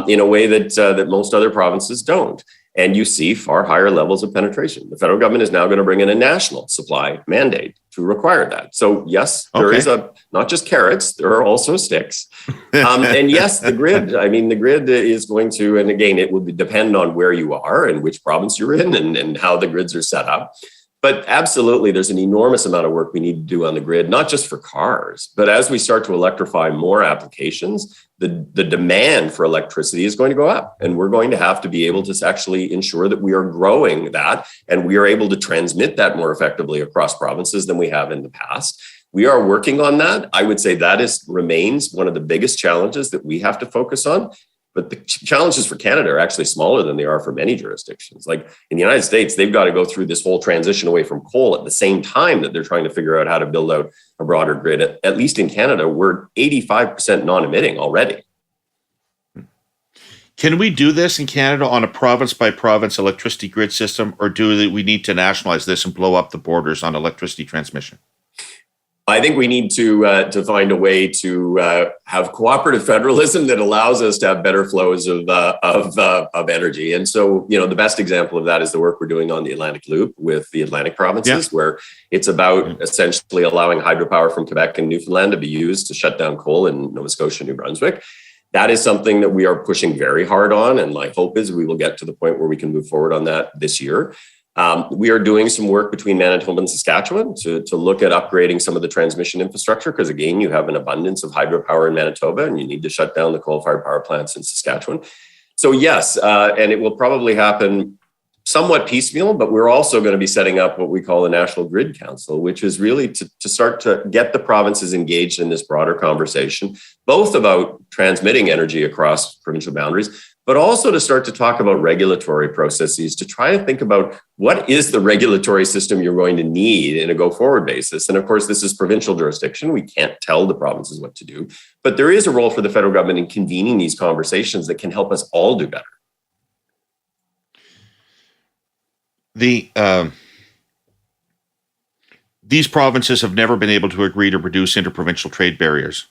in a way that most other provinces don't. And you see far higher levels of penetration. The federal government is now going to bring in a national supply mandate to require that. So yes, there is not just carrots, there are also sticks. And yes, the grid is going to, and again, it will depend on where you are and which province you're in and how the grids are set up. But absolutely, there's an enormous amount of work we need to do on the grid, not just for cars, but as we start to electrify more applications, the demand for electricity is going to go up. And we're going to have to be able to actually ensure that we are growing that and we are able to transmit that more effectively across provinces than we have in the past. We are working on that. I would say that remains one of the biggest challenges that we have to focus on. But the challenges for Canada are actually smaller than they are for many jurisdictions. Like in the United States, they've got to go through this whole transition away from coal at the same time that they're trying to figure out how to build out a broader grid. At least in Canada, we're 85% non-emitting already. Can we do this in Canada on a province-by-province electricity grid system, or do we need to nationalize this and blow up the borders on electricity transmission? I think we need to find a way to have cooperative federalism that allows us to have better flows of energy. And so, the best example of that is the work we're doing on the Atlantic Loop with the Atlantic provinces, where it's about essentially allowing hydropower from Quebec and Newfoundland to be used to shut down coal in Nova Scotia, New Brunswick. That is something that we are pushing very hard on. And my hope is we will get to the point where we can move forward on that this year. We are doing some work between Manitoba and Saskatchewan to look at upgrading some of the transmission infrastructure, because again, you have an abundance of hydropower in Manitoba and you need to shut down the coal-fired power plants in Saskatchewan. So yes, and it will probably happen somewhat piecemeal, but we're also going to be setting up what we call a National Grid Council, which is really to start to get the provinces engaged in this broader conversation, both about transmitting energy across provincial boundaries, but also to start to talk about regulatory processes, to try and think about what is the regulatory system you're going to need in a go-forward basis. And of course, this is provincial jurisdiction. We can't tell the provinces what to do, but there is a role for the federal government in convening these conversations that can help us all do better. These provinces have never been able to agree to reduce interprovincial trade barriers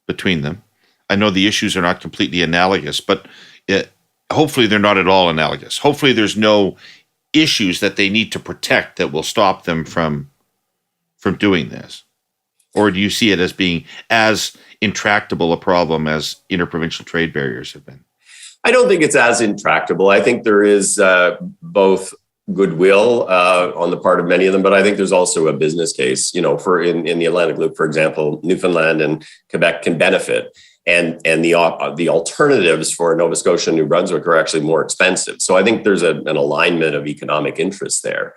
between them. I know the issues are not completely analogous, but hopefully they're not at all analogous. Hopefully there's no issues that they need to protect that will stop them from doing this. Or do you see it as being as intractable a problem as interprovincial trade barriers have been? I don't think it's as intractable. I think there is both goodwill on the part of many of them, but I think there's also a business case. For in the Atlantic Loop, for example, Newfoundland and Quebec can benefit, and the alternatives for Nova Scotia and New Brunswick are actually more expensive. So I think there's an alignment of economic interest there.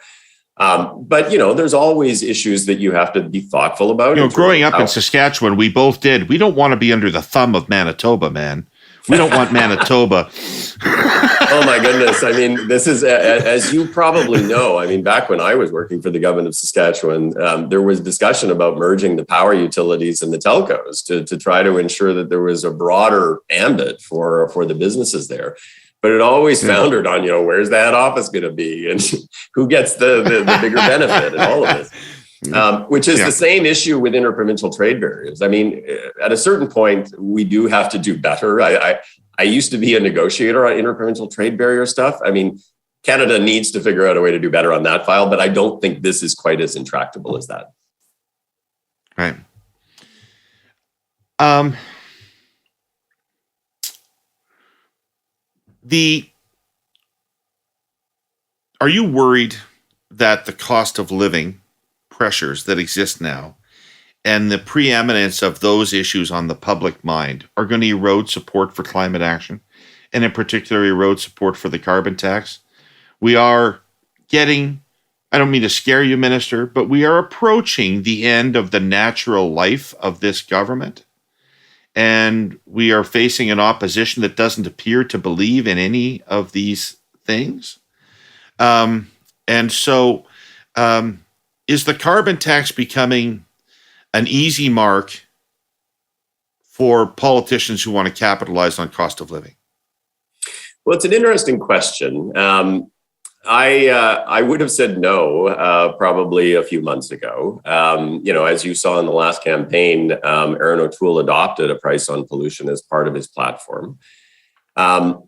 But there's always issues that you have to be thoughtful about. Growing up in Saskatchewan, we both did. We don't want to be under the thumb of Manitoba, man. We don't want Manitoba. Oh my goodness. I mean, this is, as you probably know, I mean, back when I was working for the government of Saskatchewan, there was discussion about merging the power utilities and the telcos to try to ensure that there was a broader ambit for the businesses there. But it always foundered on, where's that office going to be and who gets the bigger benefit and all of this. Which is the same issue with interprovincial trade barriers. I mean, at a certain point, we do have to do better. I used to be a negotiator on interprovincial trade barrier stuff. I mean, Canada needs to figure out a way to do better on that file, but I don't think this is quite as intractable as that. Right. Are you worried that the cost of living pressures that exist now and the preeminence of those issues on the public mind are going to erode support for climate action, and in particular erode support for the carbon tax? We are getting, I don't mean to scare you, Minister, but we are approaching the end of the natural life of this government. And we are facing an opposition that doesn't appear to believe in any of these things. And so is the carbon tax becoming an easy mark for politicians who want to capitalize on cost of living? Well, it's an interesting question. I would have said no probably a few months ago. As you saw in the last campaign, Aaron O'Toole adopted a price on pollution as part of his platform. But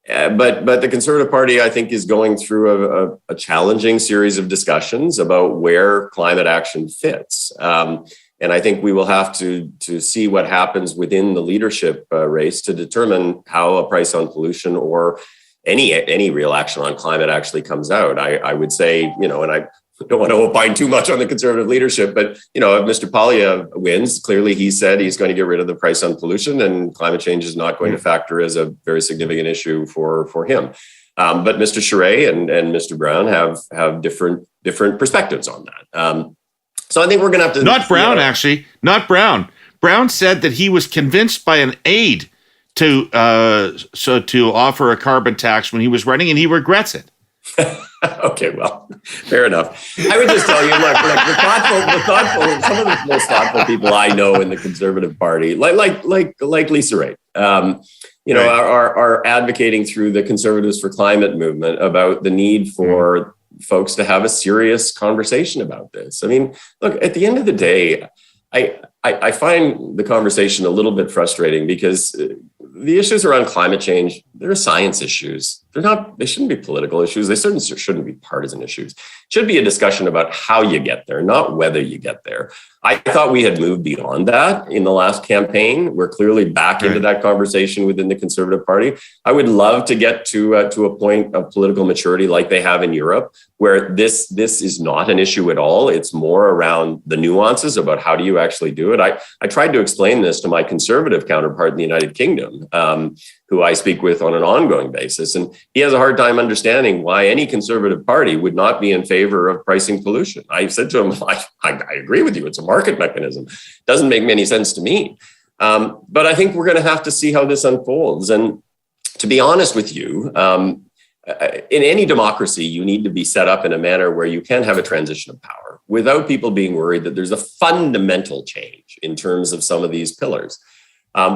the Conservative Party, I think, is going through a challenging series of discussions about where climate action fits. And I think we will have to see what happens within the leadership race to determine how a price on pollution or any real action on climate actually comes out. I would say, and I don't want to opine too much on the Conservative leadership, but, if Mr. Polyev wins, clearly he said he's going to get rid of the price on pollution, and climate change is not going to factor as a very significant issue for him. But Mr. Charest and Mr. Brown have different perspectives on that. So I think we're going to have to... Not Brown, actually. Not Brown. Brown said that he was convinced by an aide to offer a carbon tax when he was running, and he regrets it. Okay, well, fair enough. I would just tell you, look, some of the most thoughtful people I know in the Conservative Party, like Lisa Raitt, are advocating through the Conservatives for Climate movement about the need for folks to have a serious conversation about this. I mean, look, at the end of the day, I find the conversation a little bit frustrating because the issues around climate change, they're science issues. They shouldn't be political issues. They certainly shouldn't be partisan issues. It should be a discussion about how you get there, not whether you get there. I thought we had moved beyond that in the last campaign. We're clearly back into that conversation within the Conservative Party. I would love to get to a point of political maturity like they have in Europe, where this is not an issue at all. It's more around the nuances about how do you actually do it. I tried to explain this to my Conservative counterpart in the United Kingdom, who I speak with on an ongoing basis. And he has a hard time understanding why any Conservative Party would not be in favor of pricing pollution. I said to him, I agree with you. It's a market mechanism. Doesn't make any sense to me. But I think we're going to have to see how this unfolds. And to be honest with you, in any democracy, you need to be set up in a manner where you can have a transition of power without people being worried that there's a fundamental change in terms of some of these pillars.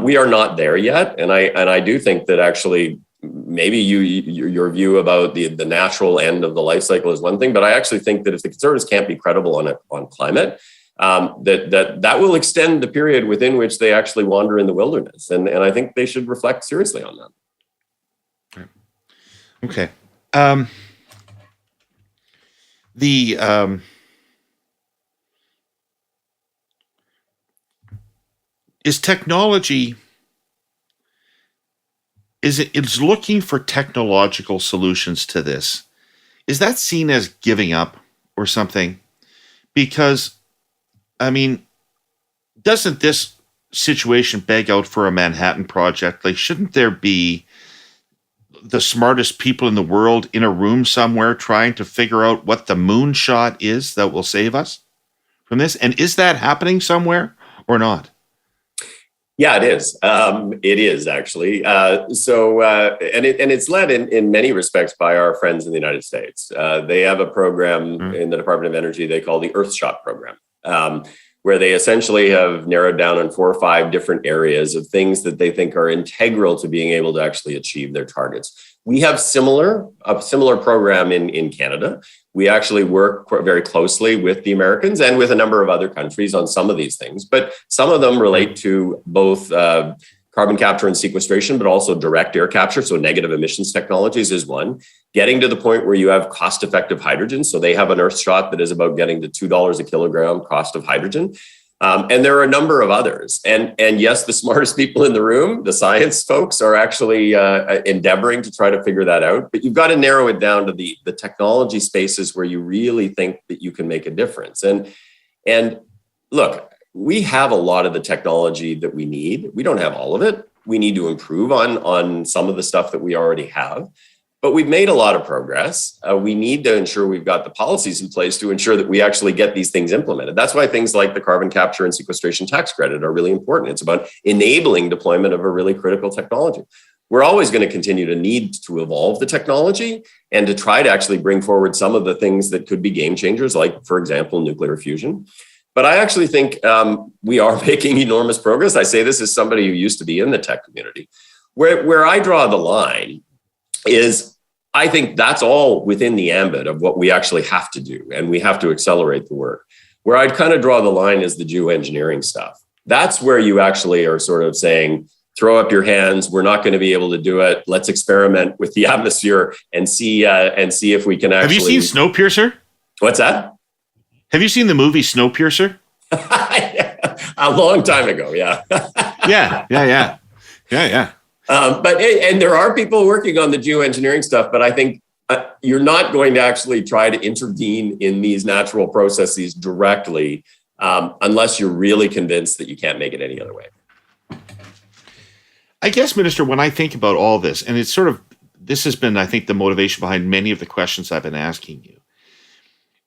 We are not there yet, and I do think that actually maybe your view about the natural end of the life cycle is one thing, but I actually think that if the Conservatives can't be credible on climate, that will extend the period within which they actually wander in the wilderness, and I think they should reflect seriously on that. Okay. Is technology, is looking for technological solutions to this, is that seen as giving up or something? Because, I mean, doesn't this situation beg out for a Manhattan Project? Like, shouldn't there be the smartest people in the world in a room somewhere trying to figure out what the moonshot is that will save us from this? And is that happening somewhere or not? Yeah, it is. It is actually. And it's led in many respects by our friends in the United States. They have a program in the Department of Energy they call the Earthshot program, where they essentially have narrowed down on 4 or 5 different areas of things that they think are integral to being able to actually achieve their targets. We have a similar program in Canada. We actually work very closely with the Americans and with a number of other countries on some of these things, but some of them relate to both carbon capture and sequestration, but also direct air capture. So negative emissions technologies is one. Getting to the point where you have cost-effective hydrogen. So they have an Earthshot that is about getting to $2 a kilogram cost of hydrogen. And there are a number of others. And yes, the smartest people in the room, the science folks, are actually endeavoring to try to figure that out. But you've got to narrow it down to the technology spaces where you really think that you can make a difference. And look, we have a lot of the technology that we need. We don't have all of it. We need to improve on some of the stuff that we already have. But we've made a lot of progress. We need to ensure we've got the policies in place to ensure that we actually get these things implemented. That's why things like the carbon capture and sequestration tax credit are really important. It's about enabling deployment of a really critical technology. We're always going to continue to need to evolve the technology and to try to actually bring forward some of the things that could be game changers, like, for example, nuclear fusion. But I actually think we are making enormous progress. I say this as somebody who used to be in the tech community. Where I draw the line is I think that's all within the ambit of what we actually have to do. And we have to accelerate the work. Where I'd kind of draw the line is the geoengineering stuff. That's where you actually are sort of saying, throw up your hands. We're not going to be able to do it. Let's experiment with the atmosphere and see if we can actually. Have you seen Snowpiercer? What's that? Have you seen the movie Snowpiercer? A long time ago, yeah. Yeah. But there are people working on the geoengineering stuff, but I think you're not going to actually try to intervene in these natural processes directly unless you're really convinced that you can't make it any other way. I guess, Minister, when I think about all this, and it's sort of, this has been, I think, the motivation behind many of the questions I've been asking you,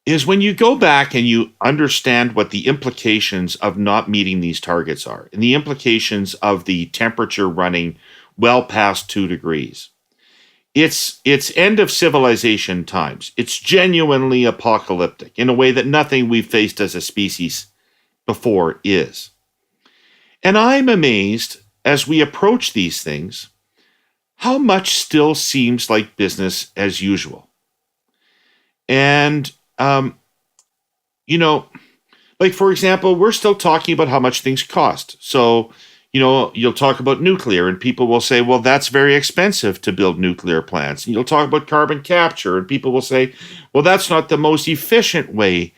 is when you go back and you understand what the implications of not meeting these targets are, and the implications of the temperature running well past 2 degrees. It's end of civilization times. It's genuinely apocalyptic in a way that nothing we've faced as a species before is. And I'm amazed as we approach these things, how much still seems like business as usual. And, like, for example, we're still talking about how much things cost. So, you'll talk about nuclear and people will say, well, that's very expensive to build nuclear plants. And you'll talk about carbon capture and people will say, well, that's not the most efficient way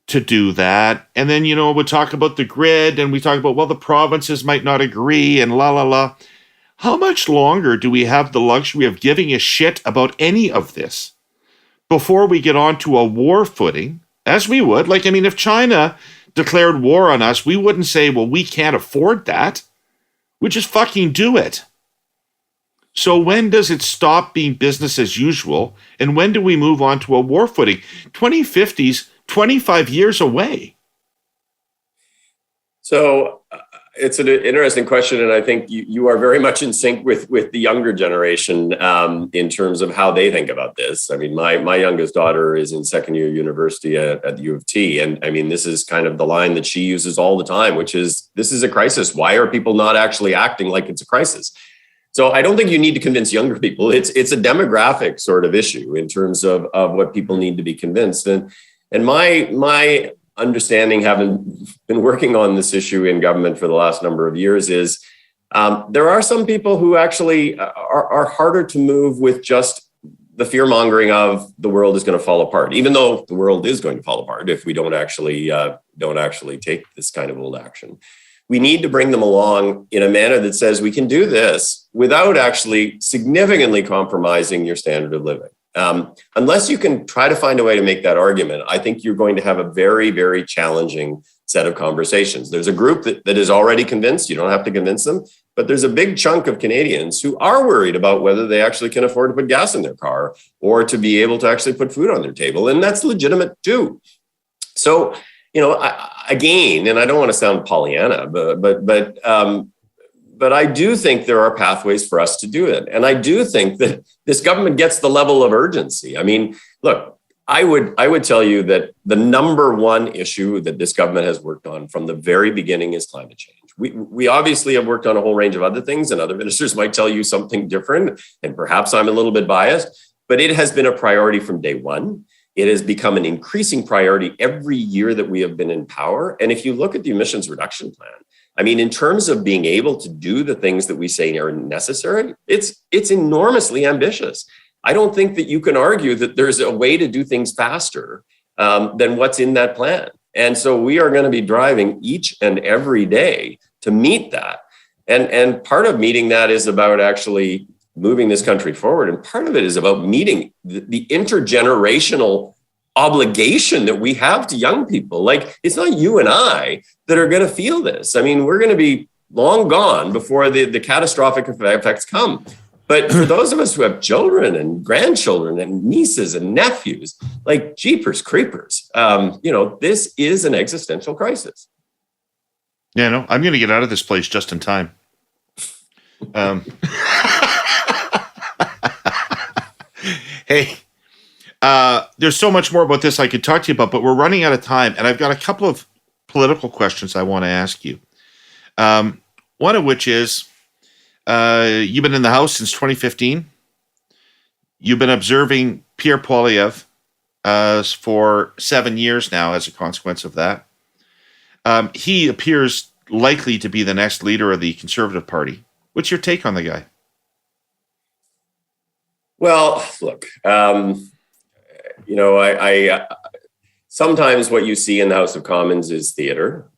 to do that. And then, we'll talk about the grid and we talk about, well, the provinces might not agree and la, la, la. How much longer do we have the luxury of giving a shit about any of this before we get onto a war footing, as we would? Like, if China declared war on us, we wouldn't say, well, we can't afford that. We just fucking do it. So when does it stop being business as usual? And when do we move on to a war footing? 2050's 25 years away. So it's an interesting question. And I think you are very much in sync with the younger generation in terms of how they think about this. My youngest daughter is in second year university at the U of T. And this is kind of the line that she uses all the time, which is, this is a crisis. Why are people not actually acting like it's a crisis? So I don't think you need to convince younger people. It's a demographic sort of issue in terms of what people need to be convinced. And my understanding, having been working on this issue in government for the last number of years, is there are some people who actually are harder to move with just the fear mongering of the world is going to fall apart, even though the world is going to fall apart if we don't actually take this kind of bold action. We need to bring them along in a manner that says we can do this without actually significantly compromising your standard of living. Unless you can try to find a way to make that argument, I think you're going to have a very, very challenging set of conversations. There's a group that is already convinced. You don't have to convince them, but there's a big chunk of Canadians who are worried about whether they actually can afford to put gas in their car or to be able to actually put food on their table. And that's legitimate too. So, again, and I don't want to sound Pollyanna, but I do think there are pathways for us to do it. And I do think that this government gets the level of urgency. Look, I would tell you that the number one issue that this government has worked on from the very beginning is climate change. We obviously have worked on a whole range of other things, and other ministers might tell you something different, and perhaps I'm a little bit biased, but it has been a priority from day one. It has become an increasing priority every year that we have been in power. And if you look at the emissions reduction plan, in terms of being able to do the things that we say are necessary, it's enormously ambitious. I don't think that you can argue that there's a way to do things faster than what's in that plan. And so we are going to be driving each and every day to meet that. And part of meeting that is about actually moving this country forward. And part of it is about meeting the intergenerational obligation that we have to young people. Like, it's not you and I that are going to feel this. We're going to be long gone before the catastrophic effects come. But for those of us who have children and grandchildren and nieces and nephews, like, jeepers creepers, this is an existential crisis. Yeah, no, I'm going to get out of this place just in time. Hey, there's so much more about this I could talk to you about, but we're running out of time, and I've got a couple of political questions I want to ask you. One of which is, you've been in the House since 2015. You've been observing Pierre Poilievre for 7 years now as a consequence of that. He appears likely to be the next leader of the Conservative Party. What's your take on the guy? Well, look, I sometimes what you see in the House of Commons is theater.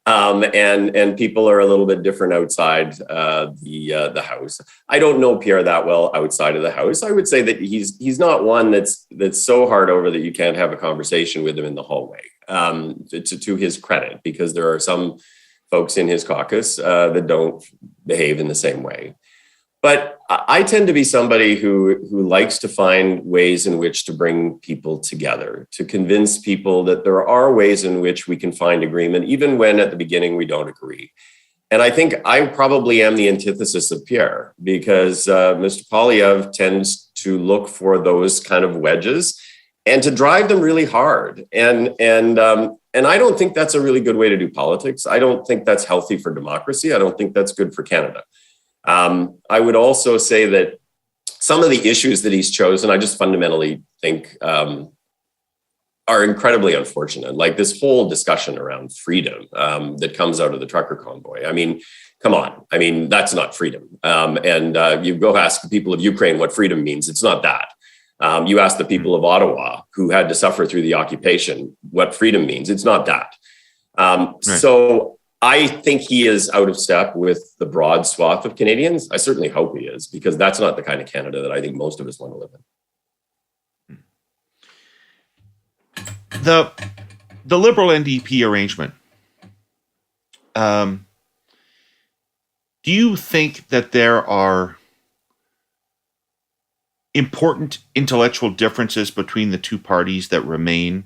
And people are a little bit different outside the House. I don't know Pierre that well outside of the House. I would say that he's not one that's so hard over that you can't have a conversation with him in the hallway. To his credit, because there are some folks in his caucus that don't behave in the same way. But I tend to be somebody who likes to find ways in which to bring people together, to convince people that there are ways in which we can find agreement, even when at the beginning we don't agree. And I think I probably am the antithesis of Pierre, because Mr. Poilievre tends to look for those kind of wedges and to drive them really hard. And I don't think that's a really good way to do politics. I don't think that's healthy for democracy. I don't think that's good for Canada. I would also say that some of the issues that he's chosen, I just fundamentally think are incredibly unfortunate. Like this whole discussion around freedom that comes out of the trucker convoy. I mean, come on. I mean, that's not freedom. You go ask the people of Ukraine what freedom means. It's not that. You ask the people of Ottawa who had to suffer through the occupation what freedom means. It's not that. Right. So I think he is out of step with the broad swath of Canadians. I certainly hope he is, because that's not the kind of Canada that I think most of us want to live in. The Liberal NDP arrangement. Do you think that there are important intellectual differences between the two parties that remain?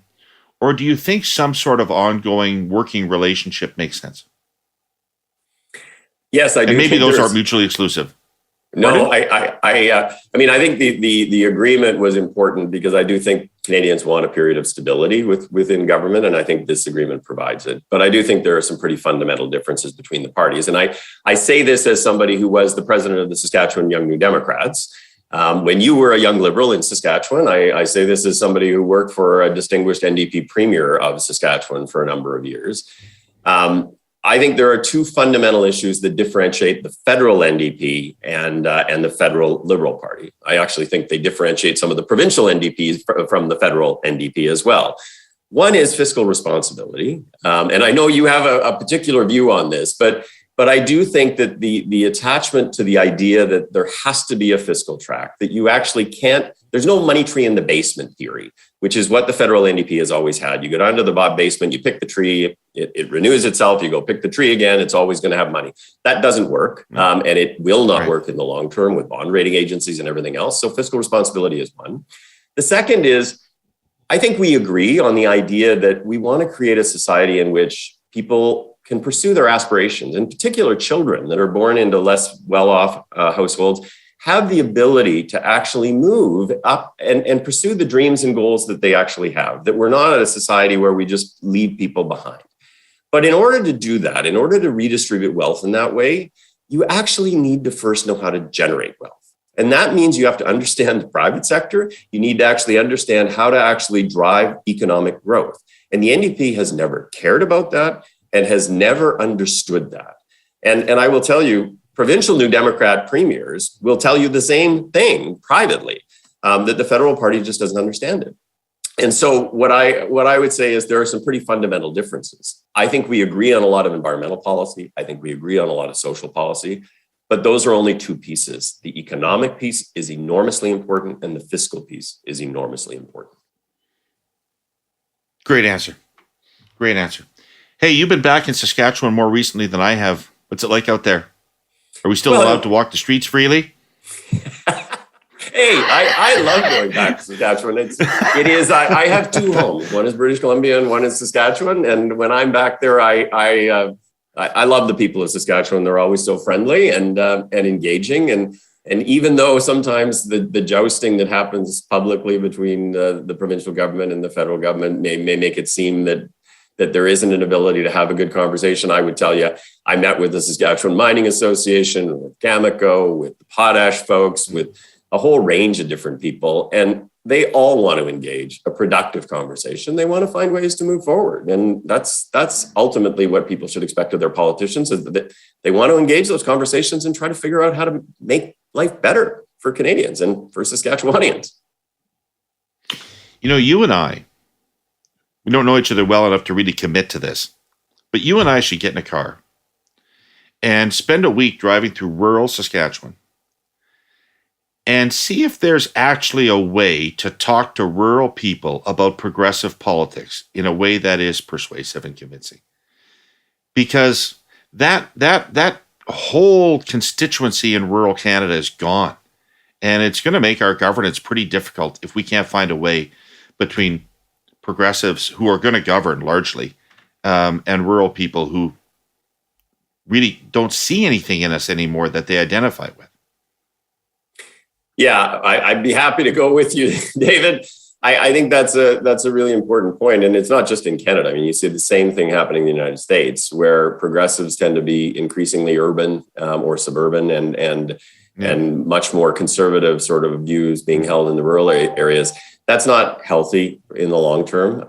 Or do you think some sort of ongoing working relationship makes sense? Yes, I do. And maybe those are mutually exclusive. No, I mean, I think the agreement was important because I do think Canadians want a period of stability within government, and I think this agreement provides it. But I do think there are some pretty fundamental differences between the parties. And I say this as somebody who was the president of the Saskatchewan Young New Democrats. When you were a young Liberal in Saskatchewan, I say this as somebody who worked for a distinguished NDP premier of Saskatchewan for a number of years. I think there are two fundamental issues that differentiate the federal NDP and the federal Liberal Party. I actually think they differentiate some of the provincial NDPs from the federal NDP as well. One is fiscal responsibility. And I know you have a particular view on this, but I do think that the attachment to the idea that there has to be a fiscal track, that you actually can't, there's no money tree in the basement theory, which is what the federal NDP has always had. You go down to the basement, you pick the tree, it renews itself, you go pick the tree again, it's always going to have money. That doesn't work, and it will not work in the long term with bond rating agencies and everything else. So fiscal responsibility is one. The second is, I think we agree on the idea that we want to create a society in which people can pursue their aspirations, in particular children that are born into less well-off households, have the ability to actually move up and pursue the dreams and goals that they actually have, that we're not a society where we just leave people behind. But in order to do that, in order to redistribute wealth in that way, you actually need to first know how to generate wealth. And that means you have to understand the private sector. You need to actually understand how to actually drive economic growth. And the NDP has never cared about that and has never understood that. And I will tell you, provincial New Democrat premiers will tell you the same thing privately, that the federal party just doesn't understand it. And so what I would say is there are some pretty fundamental differences. I think we agree on a lot of environmental policy. I think we agree on a lot of social policy, but those are only two pieces. The economic piece is enormously important, and the fiscal piece is enormously important. Great answer. Great answer. Hey, you've been back in Saskatchewan more recently than I have. What's it like out there? Are we still allowed to walk the streets freely? Hey, I love going back to Saskatchewan. It is. I have two homes. One is British Columbia and one is Saskatchewan. And when I'm back there, I love the people of Saskatchewan. They're always so friendly and engaging. And even though sometimes the jousting that happens publicly between the provincial government and the federal government may make it seem that there isn't an ability to have a good conversation, I would tell you, I met with the Saskatchewan Mining Association, with Cameco, with the potash folks, with a whole range of different people, and they all want to engage a productive conversation. They want to find ways to move forward. And that's ultimately what people should expect of their politicians, is that they want to engage those conversations and try to figure out how to make life better for Canadians and for Saskatchewanians. You know, you and I, we don't know each other well enough to really commit to this, but you and I should get in a car and spend a week driving through rural Saskatchewan and see if there's actually a way to talk to rural people about progressive politics in a way that is persuasive and convincing. Because that whole constituency in rural Canada is gone. And it's going to make our governance pretty difficult if we can't find a way between progressives who are going to govern largely and rural people who really don't see anything in us anymore that they identify with. Yeah, I'd be happy to go with you, David. I think that's a really important point. And it's not just in Canada. I mean, you see the same thing happening in the United States, where progressives tend to be increasingly urban or suburban and much more conservative sort of views being held in the rural areas. That's not healthy in the long term.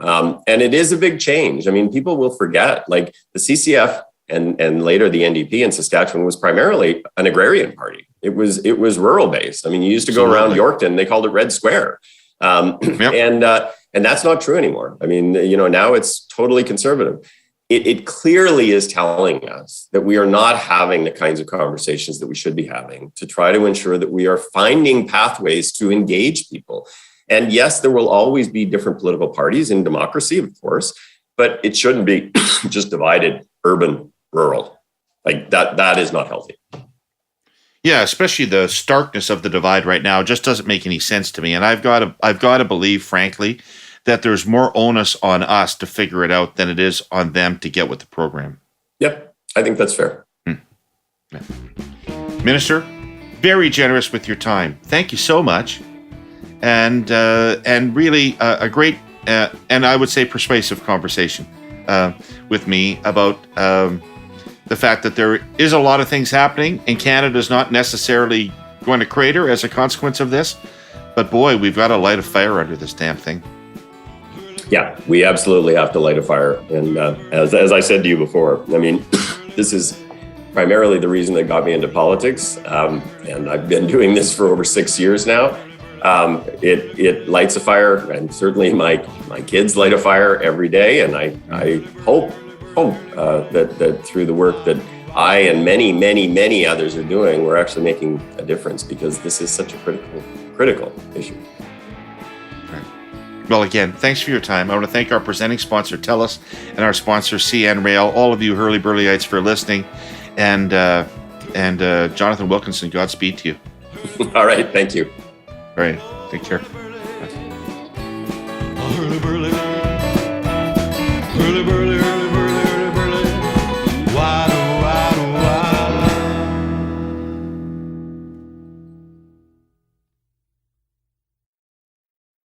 And it is a big change. I mean, people will forget, like the CCF and later the NDP in Saskatchewan was primarily an agrarian party. It was rural based. I mean, you used to go around Yorkton, they called it Red Square. And that's not true anymore. I mean, now it's totally conservative. It clearly is telling us that we are not having the kinds of conversations that we should be having to try to ensure that we are finding pathways to engage people. And yes, there will always be different political parties in democracy, of course, but it shouldn't be just divided urban, rural. Like that is not healthy. Yeah, especially the starkness of the divide right now just doesn't make any sense to me. And I've got to believe, frankly, that there's more onus on us to figure it out than it is on them to get with the program. Yep, I think that's fair. Yeah. Minister, very generous with your time. Thank you so much. And really a great and I would say persuasive conversation with me about the fact that there is a lot of things happening, and Canada is not necessarily going to crater as a consequence of this. But boy, we've got to light a fire under this damn thing. Yeah, we absolutely have to light a fire. And as I said to you before, I mean, this is primarily the reason that got me into politics. And I've been doing this for over 6 years now. It lights a fire, and certainly my kids light a fire every day. And I hope that through the work that I and many others are doing, we're actually making a difference, because this is such a critical issue. Right. Well, again, thanks for your time. I want to thank our presenting sponsor, TELUS, and our sponsor, CN Rail, all of you Herle Burlyites for listening, and Jonathan Wilkinson, Godspeed to you. All right, thank you. All right, take care. Herle Burly.